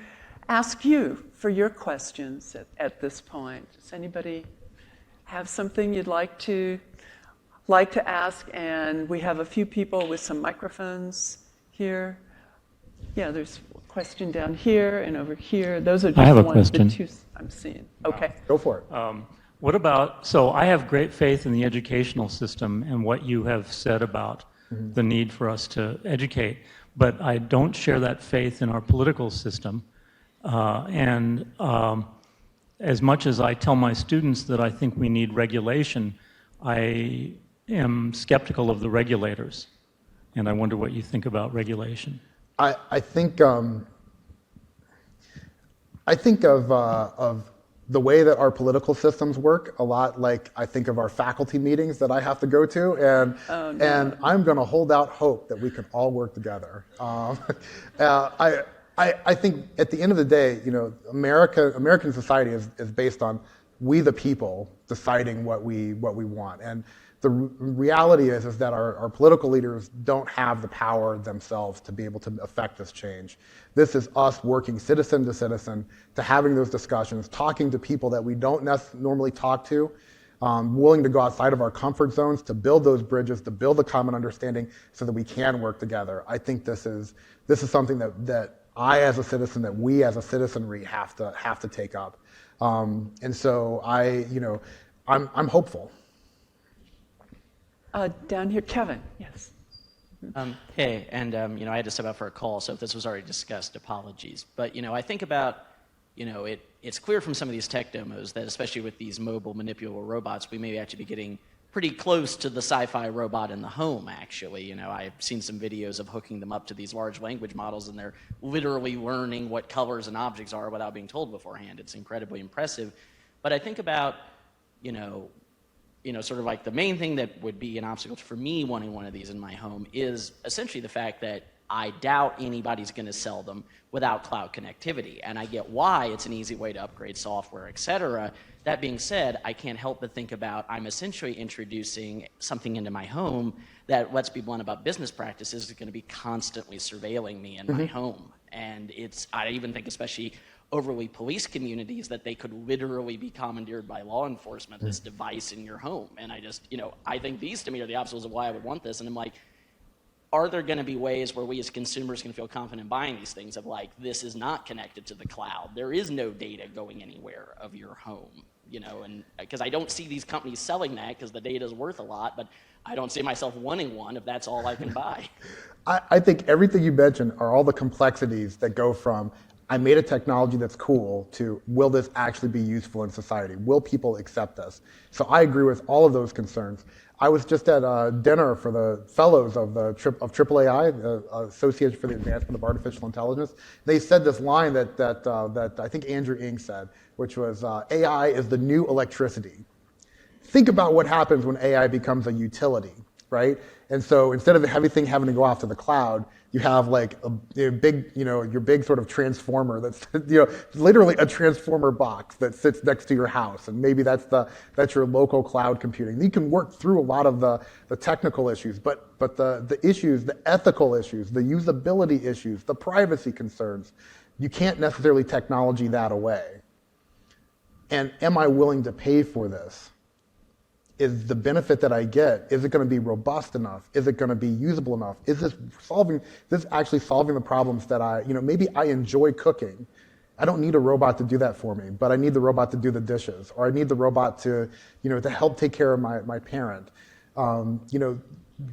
ask you for your questions at this point. Does anybody have something you'd like to ask? And we have a few people with some microphones here. Yeah, there's a question down here and over here. Those are just the two I'm seeing. Okay. Go for it. So I have great faith in the educational system and what you have said about the need for us to educate, but I don't share that faith in our political system. As much as I tell my students that I think we need regulation, I am skeptical of the regulators. And I wonder what you think about regulation. I think of the way that our political systems work a lot like I think of our faculty meetings that I have to go to, and I'm going to hold out hope that we can all work together. I think at the end of the day, American society is based on we the people deciding what we want, and the reality is that our political leaders don't have the power themselves to be able to affect this change. This is us working citizen to citizen, to having those discussions, talking to people that we don't normally talk to, willing to go outside of our comfort zones to build those bridges, to build a common understanding so that we can work together. I think this is something that I as a citizen, that we as a citizenry have to take up. And so I'm hopeful. Down here, Kevin, yes. Hey, and I had to step out for a call, so if this was already discussed, apologies. But I think about, it's clear from some of these tech demos that especially with these mobile manipulable robots, we may actually be getting pretty close to the sci-fi robot in the home, actually. I've seen some videos of hooking them up to these large language models, and they're literally learning what colors and objects are without being told beforehand. It's incredibly impressive. But I think about, sort of like the main thing that would be an obstacle for me wanting one of these in my home is essentially the fact that I doubt anybody's going to sell them without cloud connectivity. And I get why it's an easy way to upgrade software, et cetera. That being said, I can't help but think about I'm essentially introducing something into my home that, let's be blunt about business practices, is going to be constantly surveilling me in my home. And I even think especially overly police communities that they could literally be commandeered by law enforcement, this device in your home. And I think these to me are the obstacles of why I would want this. And I'm like, are there going to be ways where we as consumers can feel confident buying these things of like, this is not connected to the cloud. There is no data going anywhere of your home, and because I don't see these companies selling that because the data is worth a lot, but I don't see myself wanting one if that's all I can buy. I think everything you mentioned are all the complexities that go from I made a technology that's cool to will this actually be useful in society? Will people accept this? So I agree with all of those concerns. I was just at a dinner for the fellows of AAAI, the Association for the Advancement of Artificial Intelligence. They said this line that I think Andrew Ng said, which was AI is the new electricity. Think about what happens when AI becomes a utility, right? And so instead of everything having to go off to the cloud, you have like a big, your big sort of transformer that's, literally a transformer box that sits next to your house, and maybe that's your local cloud computing. You can work through a lot of the technical issues, but the issues, the ethical issues, the usability issues, the privacy concerns, you can't necessarily technology that away. And am I willing to pay for this? Is the benefit that I get, is it going to be robust enough? Is it going to be usable enough? Is this actually solving the problems that maybe I enjoy cooking. I don't need a robot to do that for me, but I need the robot to do the dishes, or I need the robot to help take care of my parent.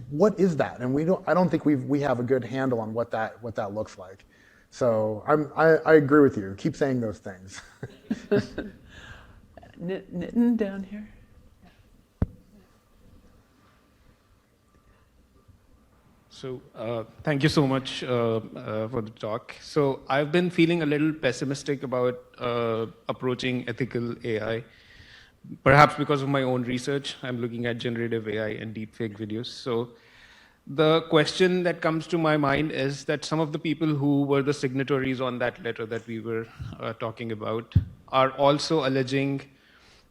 What is that? And I don't think we have a good handle on what that looks like. So I agree with you. Keep saying those things. Nitin down here. So thank you so much for the talk. So I've been feeling a little pessimistic about approaching ethical AI, perhaps because of my own research. I'm looking at generative AI and deepfake videos. So the question that comes to my mind is that some of the people who were the signatories on that letter that we were talking about are also alleging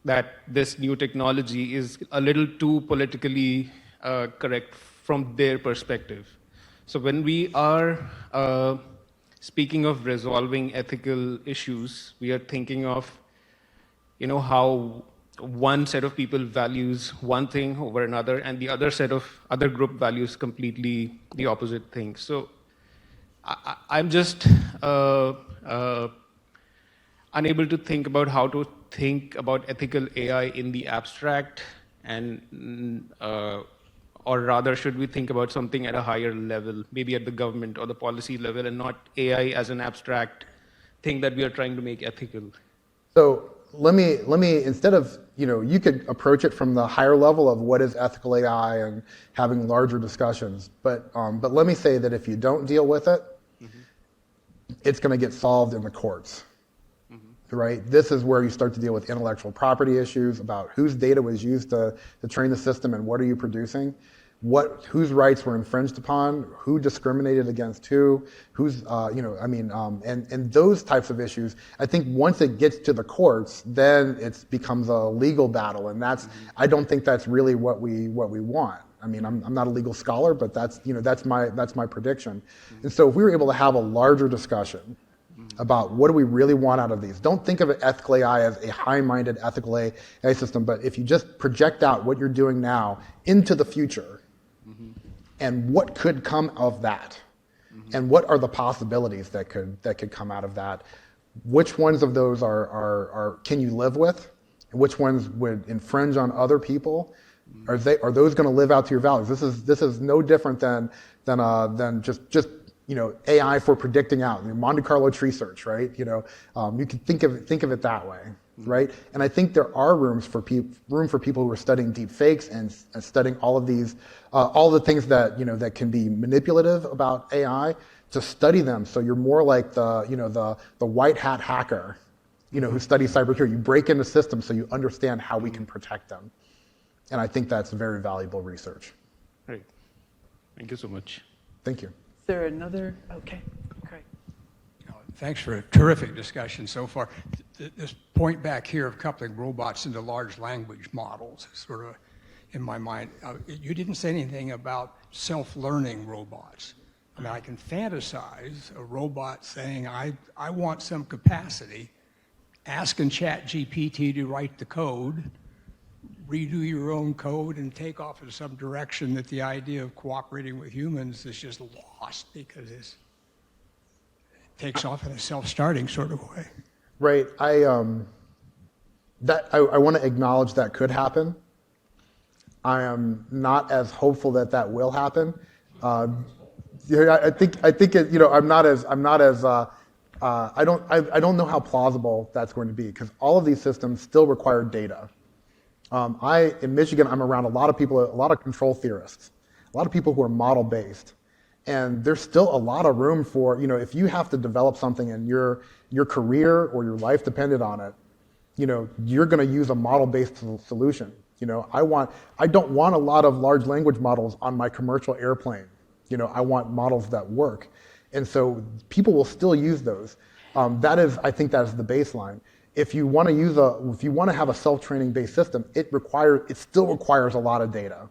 that this new technology is a little too politically correct from their perspective. So when we are speaking of resolving ethical issues, we are thinking of, how one set of people values one thing over another, and the other group values completely the opposite thing. So I'm just unable to think about how to think about ethical AI in the abstract, and or rather, should we think about something at a higher level, maybe at the government or the policy level, and not AI as an abstract thing that we are trying to make ethical? So let me instead of, you could approach it from the higher level of what is ethical AI and having larger discussions. But let me say that if you don't deal with it, it's going to get solved in the courts. Right? This is where you start to deal with intellectual property issues about whose data was used to train the system and what are you producing, whose rights were infringed upon, who discriminated against who's, and those types of issues. I think once it gets to the courts, then it becomes a legal battle, and I don't think that's really what we want. I mean, I'm not a legal scholar, but that's my prediction. And so if we were able to have a larger discussion about what do we really want out of these. Don't think of it ethical AI as a high-minded ethical AI system, but if you just project out what you're doing now into the future, and what could come of that, and what are the possibilities that could come out of that, which ones of those are can you live with, and which ones would infringe on other people, are those going to live out to your values? This is no different than just AI for predicting out, Monte Carlo tree search, right? You can think of it that way, right? And I think there are room for people who are studying deep fakes and studying all of these, all the things that that can be manipulative about AI, to study them. So you're more like the white hat hacker, who studies cybersecurity. You break into systems so you understand how we can protect them, and I think that's very valuable research. Great, thank you so much. Thank you. Is there another? Okay, great. Thanks for a terrific discussion so far. This point back here of coupling robots into large language models is sort of in my mind. You didn't say anything about self-learning robots. I mean, I can fantasize a robot saying, I want some capacity, asking ChatGPT to write the code, redo your own code and take off in some direction that the idea of cooperating with humans is just lost because it takes off in a self-starting sort of way. Right. I want to acknowledge that could happen. I am not as hopeful that will happen. I think it, I'm not as I don't know how plausible that's going to be, because all of these systems still require data. In Michigan, I'm around a lot of people, a lot of control theorists, a lot of people who are model-based. And there's still a lot of room for, if you have to develop something and your career or your life depended on it, you're going to use a model-based solution. I don't want a lot of large language models on my commercial airplane. I want models that work. And so people will still use those. I think that is the baseline. If you want to have a self-training based system, it still requires a lot of data.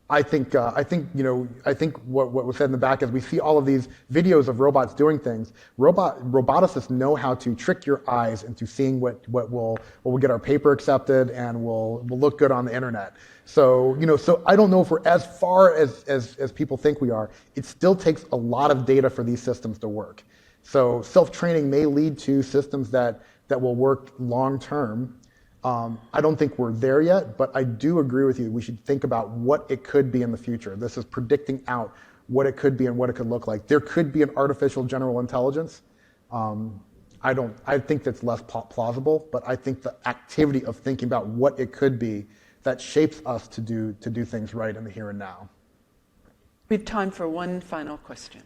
I think what was said in the back is we see all of these videos of robots doing things. Roboticists know how to trick your eyes into seeing what will get our paper accepted and will look good on the internet. So I don't know if we're as far as people think we are. It still takes a lot of data for these systems to work. So self-training may lead to systems that will work long term. I don't think we're there yet, but I do agree with you. We should think about what it could be in the future. This is predicting out what it could be and what it could look like. There could be an artificial general intelligence. I think that's less plausible, but I think the activity of thinking about what it could be that shapes us to do things right in the here and now. We have time for one final question.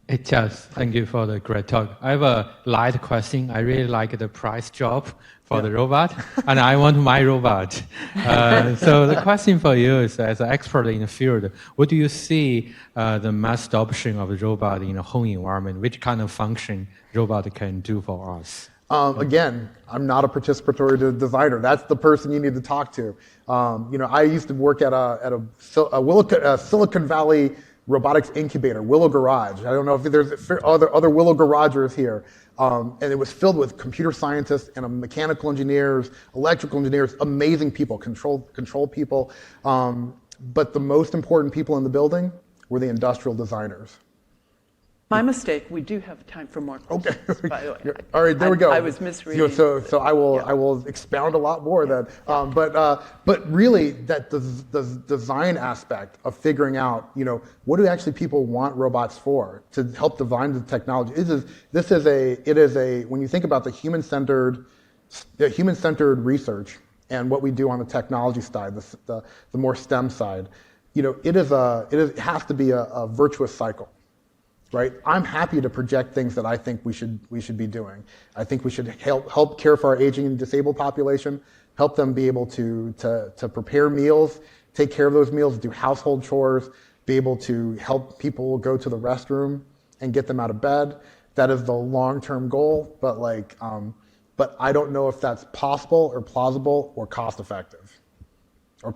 Thank you for the great talk. I have a light question. I really like the price drop for the robot, and I want my robot. So the question for you is, as an expert in the field, what do you see the mass adoption of the robot in a home environment? Which kind of function robot can do for us? Again, I'm not a participatory designer. That's the person you need to talk to. I used to work at a Silicon Valley robotics incubator, Willow Garage. I don't know if there's other Willow Garagers here. And it was filled with computer scientists and mechanical engineers, electrical engineers, amazing people, control people. But the most important people in the building were the industrial designers. My mistake. We do have time for more questions. Okay. By the way, All right, there we go. I was misreading. So I will expound a lot more then. But really, that the design aspect of figuring out, what do actually people want robots for, to help design the technology. It is a when you think about the human-centered research and what we do on the technology side, the more STEM side, it has to be a virtuous cycle. Right? I'm happy to project things that I think we should be doing. I think we should help care for our aging and disabled population, help them be able to prepare meals, take care of those meals, do household chores, be able to help people go to the restroom and get them out of bed. That is the long-term goal, but I don't know if that's possible or plausible or cost-effective. Or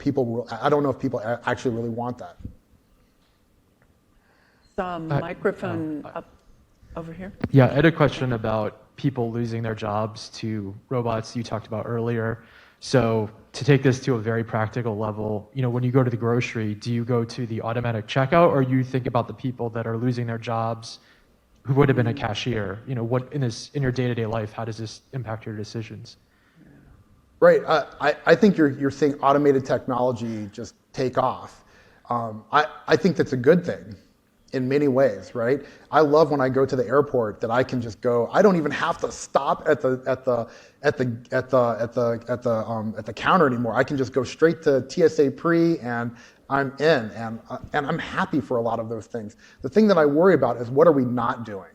I don't know if people actually really want that. Microphone up over here. Yeah, I had a question about people losing their jobs to robots you talked about earlier. So to take this to a very practical level, when you go to the grocery, do you go to the automatic checkout, or you think about the people that are losing their jobs who would have been a cashier? What in your day-to-day life, how does this impact your decisions? Right. I think you're seeing automated technology just take off. I think that's a good thing in many ways, right? I love when I go to the airport that I can just go. I don't even have to stop at the counter anymore. I can just go straight to TSA pre and I'm in, and I'm happy for a lot of those things. The thing that I worry about is, what are we not doing?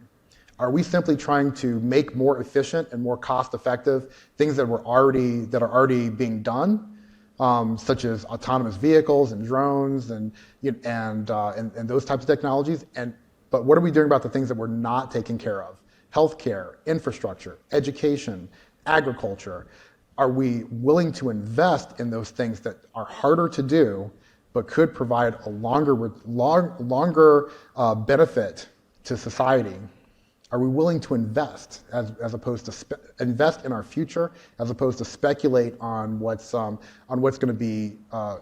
Are we simply trying to make more efficient and more cost-effective things that are already being done? Such as autonomous vehicles and drones and those types of technologies. But what are we doing about the things that we're not taking care of? Healthcare, infrastructure, education, agriculture. Are we willing to invest in those things that are harder to do, but could provide a longer benefit to society? Are we willing to invest as opposed to invest in our future, as opposed to speculate on what's going to be a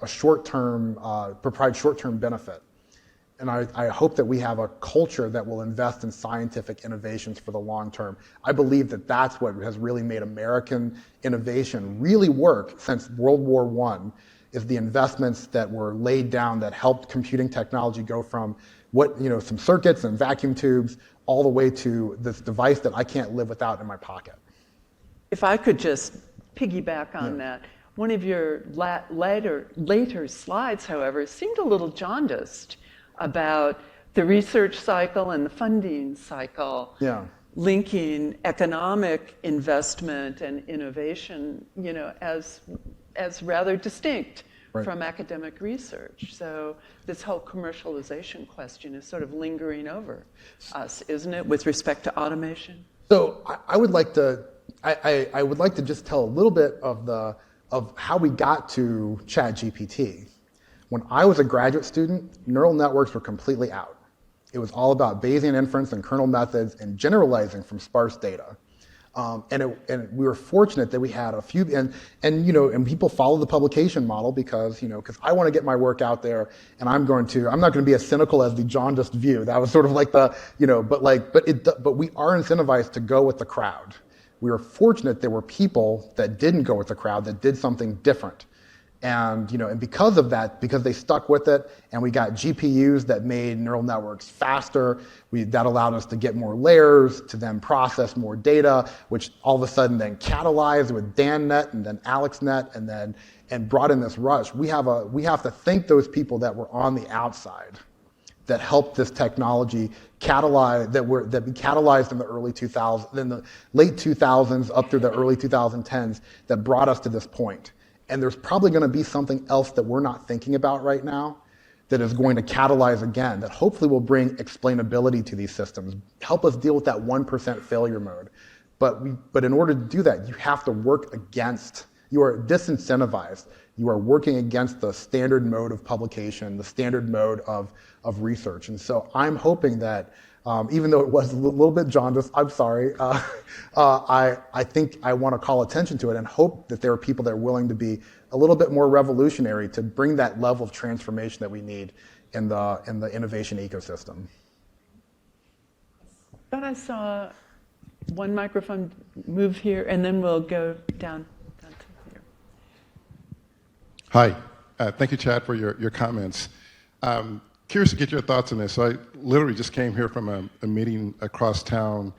provide short-term benefit? And I hope that we have a culture that will invest in scientific innovations for the long term. I believe that that's what has really made American innovation really work since World War I, is the investments that were laid down that helped computing technology go from some circuits and vacuum tubes all the way to this device that I can't live without in my pocket. If I could just piggyback on that, one of your later slides, however, seemed a little jaundiced about the research cycle and the funding cycle, linking economic investment and innovation, as rather distinct from academic research. So this whole commercialization question is sort of lingering over us, isn't it, with respect to automation? So I would like to just tell a little bit of how we got to ChatGPT. When I was a graduate student, neural networks were completely out. It was all about Bayesian inference and kernel methods and generalizing from sparse data. And we were fortunate that we had a few, and people follow the publication model because I want to get my work out there, and I'm not going to be as cynical as the jaundiced view. That was sort of like but we are incentivized to go with the crowd. We were fortunate there were people that didn't go with the crowd, that did something different. And because of that, because they stuck with it, and we got GPUs that made neural networks faster, that allowed us to get more layers, to then process more data, which all of a sudden then catalyzed with DanNet and then AlexNet, and brought in this rush. We have to thank those people that were on the outside, that helped this technology catalyze, that we catalyzed in the early 2000s, in the late 2000s up through the early 2010s, that brought us to this point. And there's probably going to be something else that we're not thinking about right now that is going to catalyze again, that hopefully will bring explainability to these systems, help us deal with that 1% failure mode. But in order to do that, you have to work against, you are disincentivized. You are working against the standard mode of publication, the standard mode of research. And so I'm hoping that, even though it was a little bit jaundiced, I'm sorry, I think I want to call attention to it and hope that there are people that are willing to be a little bit more revolutionary to bring that level of transformation that we need in the innovation ecosystem. thought I saw one microphone move here, and then we'll go down to here. Hi. Thank you, Chad, for your comments. Curious to get your thoughts on this. So I literally just came here from a meeting across town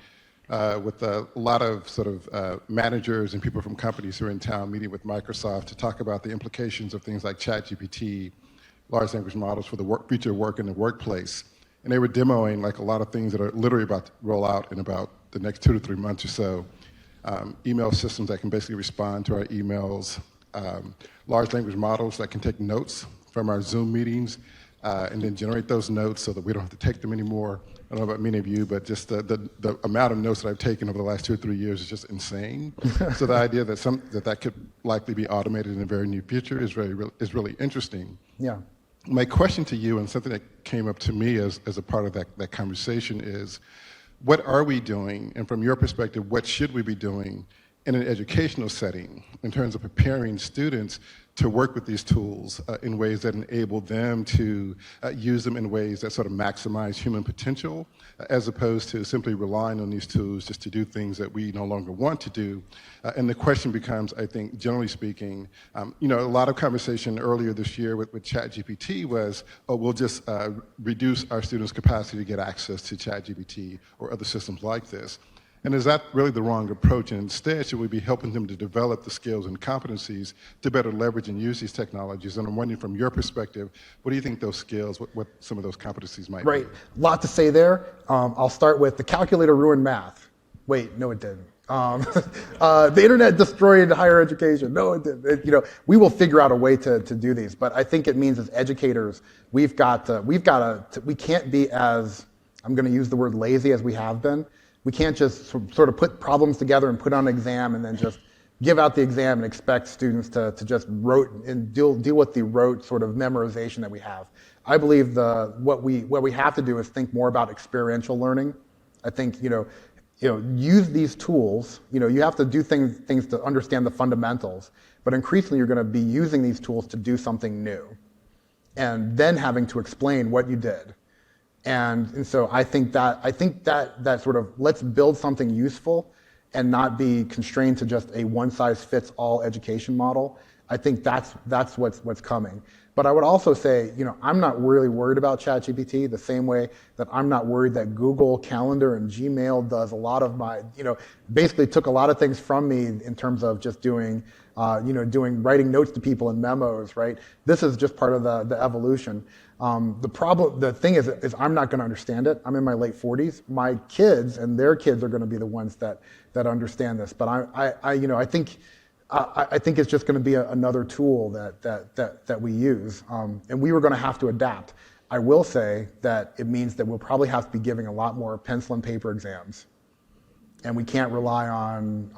with a lot of sort of managers and people from companies who are in town meeting with Microsoft to talk about the implications of things like ChatGPT, large language models for the future work in the workplace. And they were demoing like a lot of things that are literally about to roll out in about the next 2 to 3 months or so. Email systems that can basically respond to our emails, large language models that can take notes from our Zoom meetings and then generate those notes so that we don't have to take them anymore. I don't know about many of you, but just the amount of notes that I've taken over the last 2 or 3 years is just insane. So the idea that that could likely be automated in the very near future is really interesting. Yeah. My question to you, and something that came up to me as a part of that conversation, is what are we doing, and from your perspective, what should we be doing in an educational setting in terms of preparing students to work with these tools in ways that enable them to use them in ways that sort of maximize human potential, as opposed to simply relying on these tools just to do things that we no longer want to do. And the question becomes, I think, generally speaking, a lot of conversation earlier this year with ChatGPT was, oh, we'll just reduce our students' capacity to get access to ChatGPT or other systems like this. And is that really the wrong approach? And instead, should we be helping them to develop the skills and competencies to better leverage and use these technologies? And I'm wondering, from your perspective, what do you think those skills, what some of those competencies might be? Right. A lot to say there. I'll start with the calculator ruined math. Wait, no, it didn't. The internet destroyed higher education. No, it didn't. We will figure out a way to do these. But I think it means as educators, we can't be as, I'm going to use the word lazy as we have been. We can't just sort of put problems together and put on an exam and then just give out the exam and expect students to just rote and deal with the rote sort of memorization that we have. I believe what we have to do is think more about experiential learning. I think use these tools. You have to do things to understand the fundamentals, but increasingly you're going to be using these tools to do something new, and then having to explain what you did. And so I think that sort of, let's build something useful and not be constrained to just a one-size-fits-all education model. I think that's what's coming. But I would also say, I'm not really worried about ChatGPT the same way that I'm not worried that Google Calendar and Gmail does a lot of my, basically took a lot of things from me in terms of just writing notes to people and memos, right? This is just part of the evolution. The thing is I'm not going to understand it. I'm in my late 40s. My kids and their kids are going to be the ones that understand this. But I think it's just going to be another tool that we use, and we were going to have to adapt. I will say that it means that we'll probably have to be giving a lot more pencil and paper exams, and we can't rely on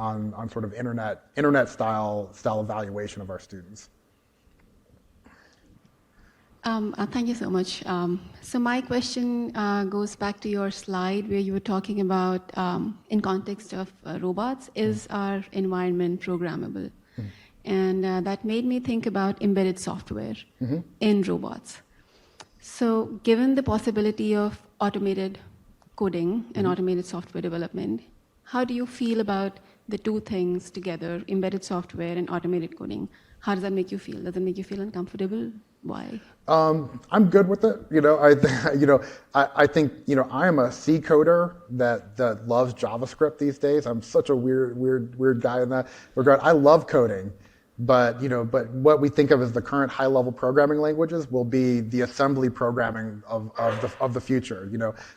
sort of internet style evaluation of our students. Thank you so much. So my question goes back to your slide where you were talking about, in context of robots, is our environment programmable? Mm-hmm. And that made me think about embedded software in robots. So given the possibility of automated coding and automated software development, how do you feel about the two things together, embedded software and automated coding? How does that make you feel? Does it make you feel uncomfortable? Why? I'm good with it. I think I am a C coder that loves JavaScript these days. I'm such a weird guy in that regard. I love coding, but what we think of as the current high-level programming languages will be the assembly programming of the future.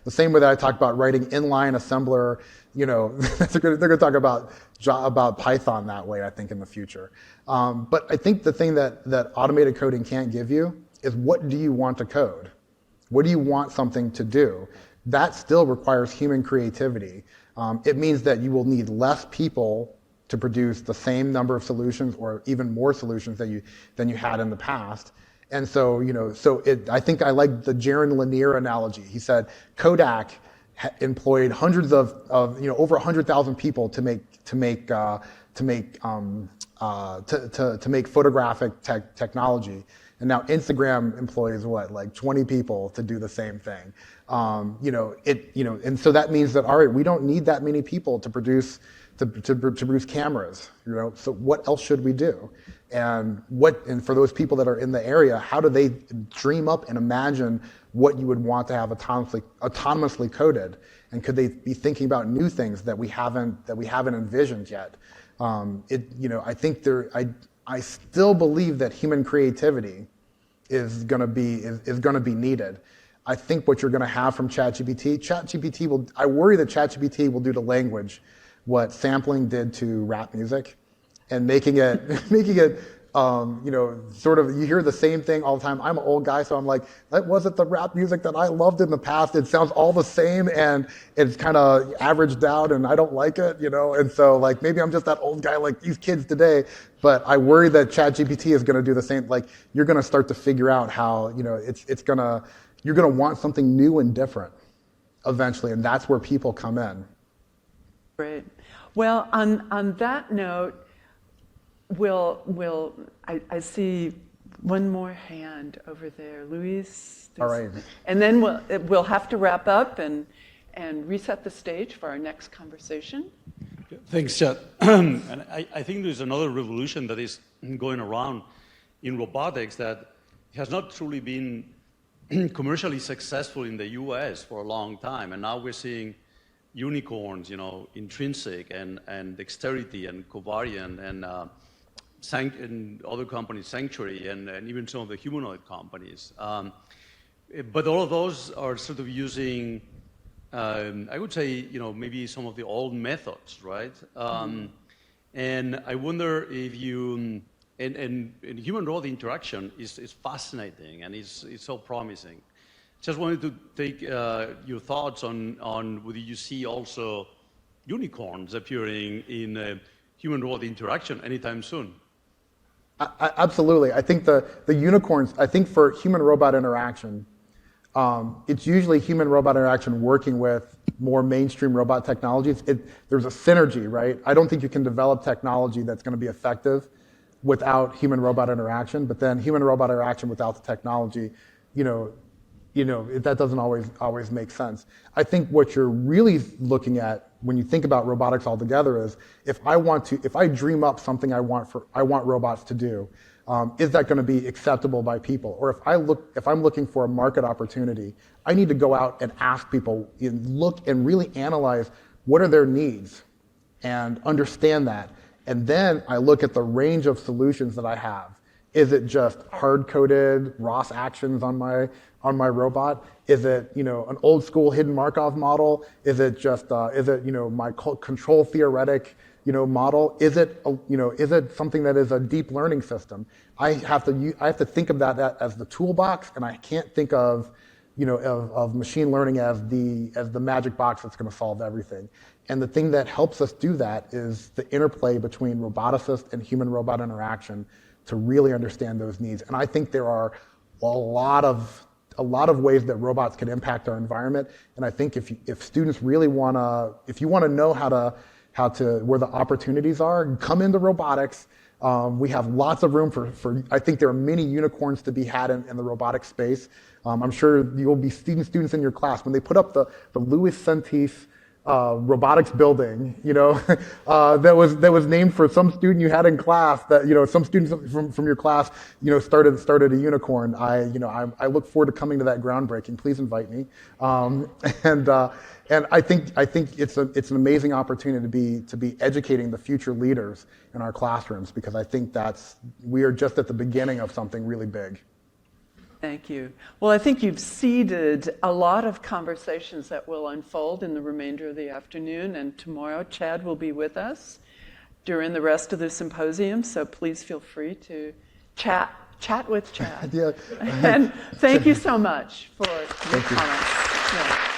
The same way that I talk about writing inline assembler. They're going to talk about Python that way, I think, in the future. But I think the thing that automated coding can't give you is, what do you want to code? What do you want something to do? That still requires human creativity. It means that you will need less people to produce the same number of solutions or even more solutions than you had in the past. And so, I think I like the Jaron Lanier analogy. He said Kodak employed hundreds of over 100,000 people to make photographic technology, and now Instagram employs like 20 people to do the same thing. And so that means that, all right, we don't need that many people to produce cameras, so what else should we do? And for those people that are in the area, how do they dream up and imagine what you would want to have autonomously coded? And could they be thinking about new things that we haven't envisioned yet? I still believe that human creativity is going to be needed. I think what you're going to have from ChatGPT I worry that ChatGPT will do to language what sampling did to rap music, and making it sort of, you hear the same thing all the time. I'm an old guy, so I'm like, that wasn't the rap music that I loved in the past. It sounds all the same, and it's kind of averaged out, and I don't like it, And so, like, maybe I'm just that old guy like these kids today, but I worry that ChatGPT is going to do the same. Like, you're going to start to figure out how, you're going to want something new and different eventually, and that's where people come in. Great. Well, on that note, I see one more hand over there, Luis. All right. And then we'll have to wrap up and reset the stage for our next conversation. Thanks, Chad. And I think there's another revolution that is going around in robotics that has not truly been commercially successful in the US for a long time. And now we're seeing unicorns, Intrinsic and Dexterity and Covariant and other companies, Sanctuary, and even some of the humanoid companies. But all of those are sort of using, I would say, maybe some of the old methods, right? And I wonder if you, and human-robot interaction is fascinating and it's so promising. Just wanted to take your thoughts on whether you see also unicorns appearing in human-robot interaction anytime soon. Absolutely. I think the unicorns, I think for human-robot interaction, it's usually human-robot interaction working with more mainstream robot technologies. There's a synergy, right? I don't think you can develop technology that's going to be effective without human-robot interaction, but then human-robot interaction without the technology, that doesn't always make sense. I think what you're really looking at when you think about robotics altogether is, if I dream up something I want robots to do, is that going to be acceptable by people? Or if I'm looking for a market opportunity, I need to go out and ask people and look and really analyze what are their needs and understand that. And then I look at the range of solutions that I have. Is it just hard-coded ROS actions on my robot? Is it an old school hidden Markov model? Is it just my control theoretic model? Is it something that is a deep learning system? I have to think of that as the toolbox, and I can't think of machine learning as the magic box that's going to solve everything. And the thing that helps us do that is the interplay between roboticist and human-robot interaction to really understand those needs. And I think there are a lot of ways that robots can impact our environment. And I think if students really if you want to know how to where the opportunities are, come into robotics. We have lots of room for I think there are many unicorns to be had in the robotics space. I'm sure you'll be students in your class when they put up the Louis Sentis robotics building, that was named for some student you had in class. That some students from your class, started a unicorn. I look forward to coming to that groundbreaking. Please invite me. And I think it's an amazing opportunity to be educating the future leaders in our classrooms, because I think we are just at the beginning of something really big. Thank you. Well, I think you've seeded a lot of conversations that will unfold in the remainder of the afternoon, and tomorrow Chad will be with us during the rest of the symposium, so please feel free to chat with Chad. Yeah. And thank you so much for your comments. Yeah.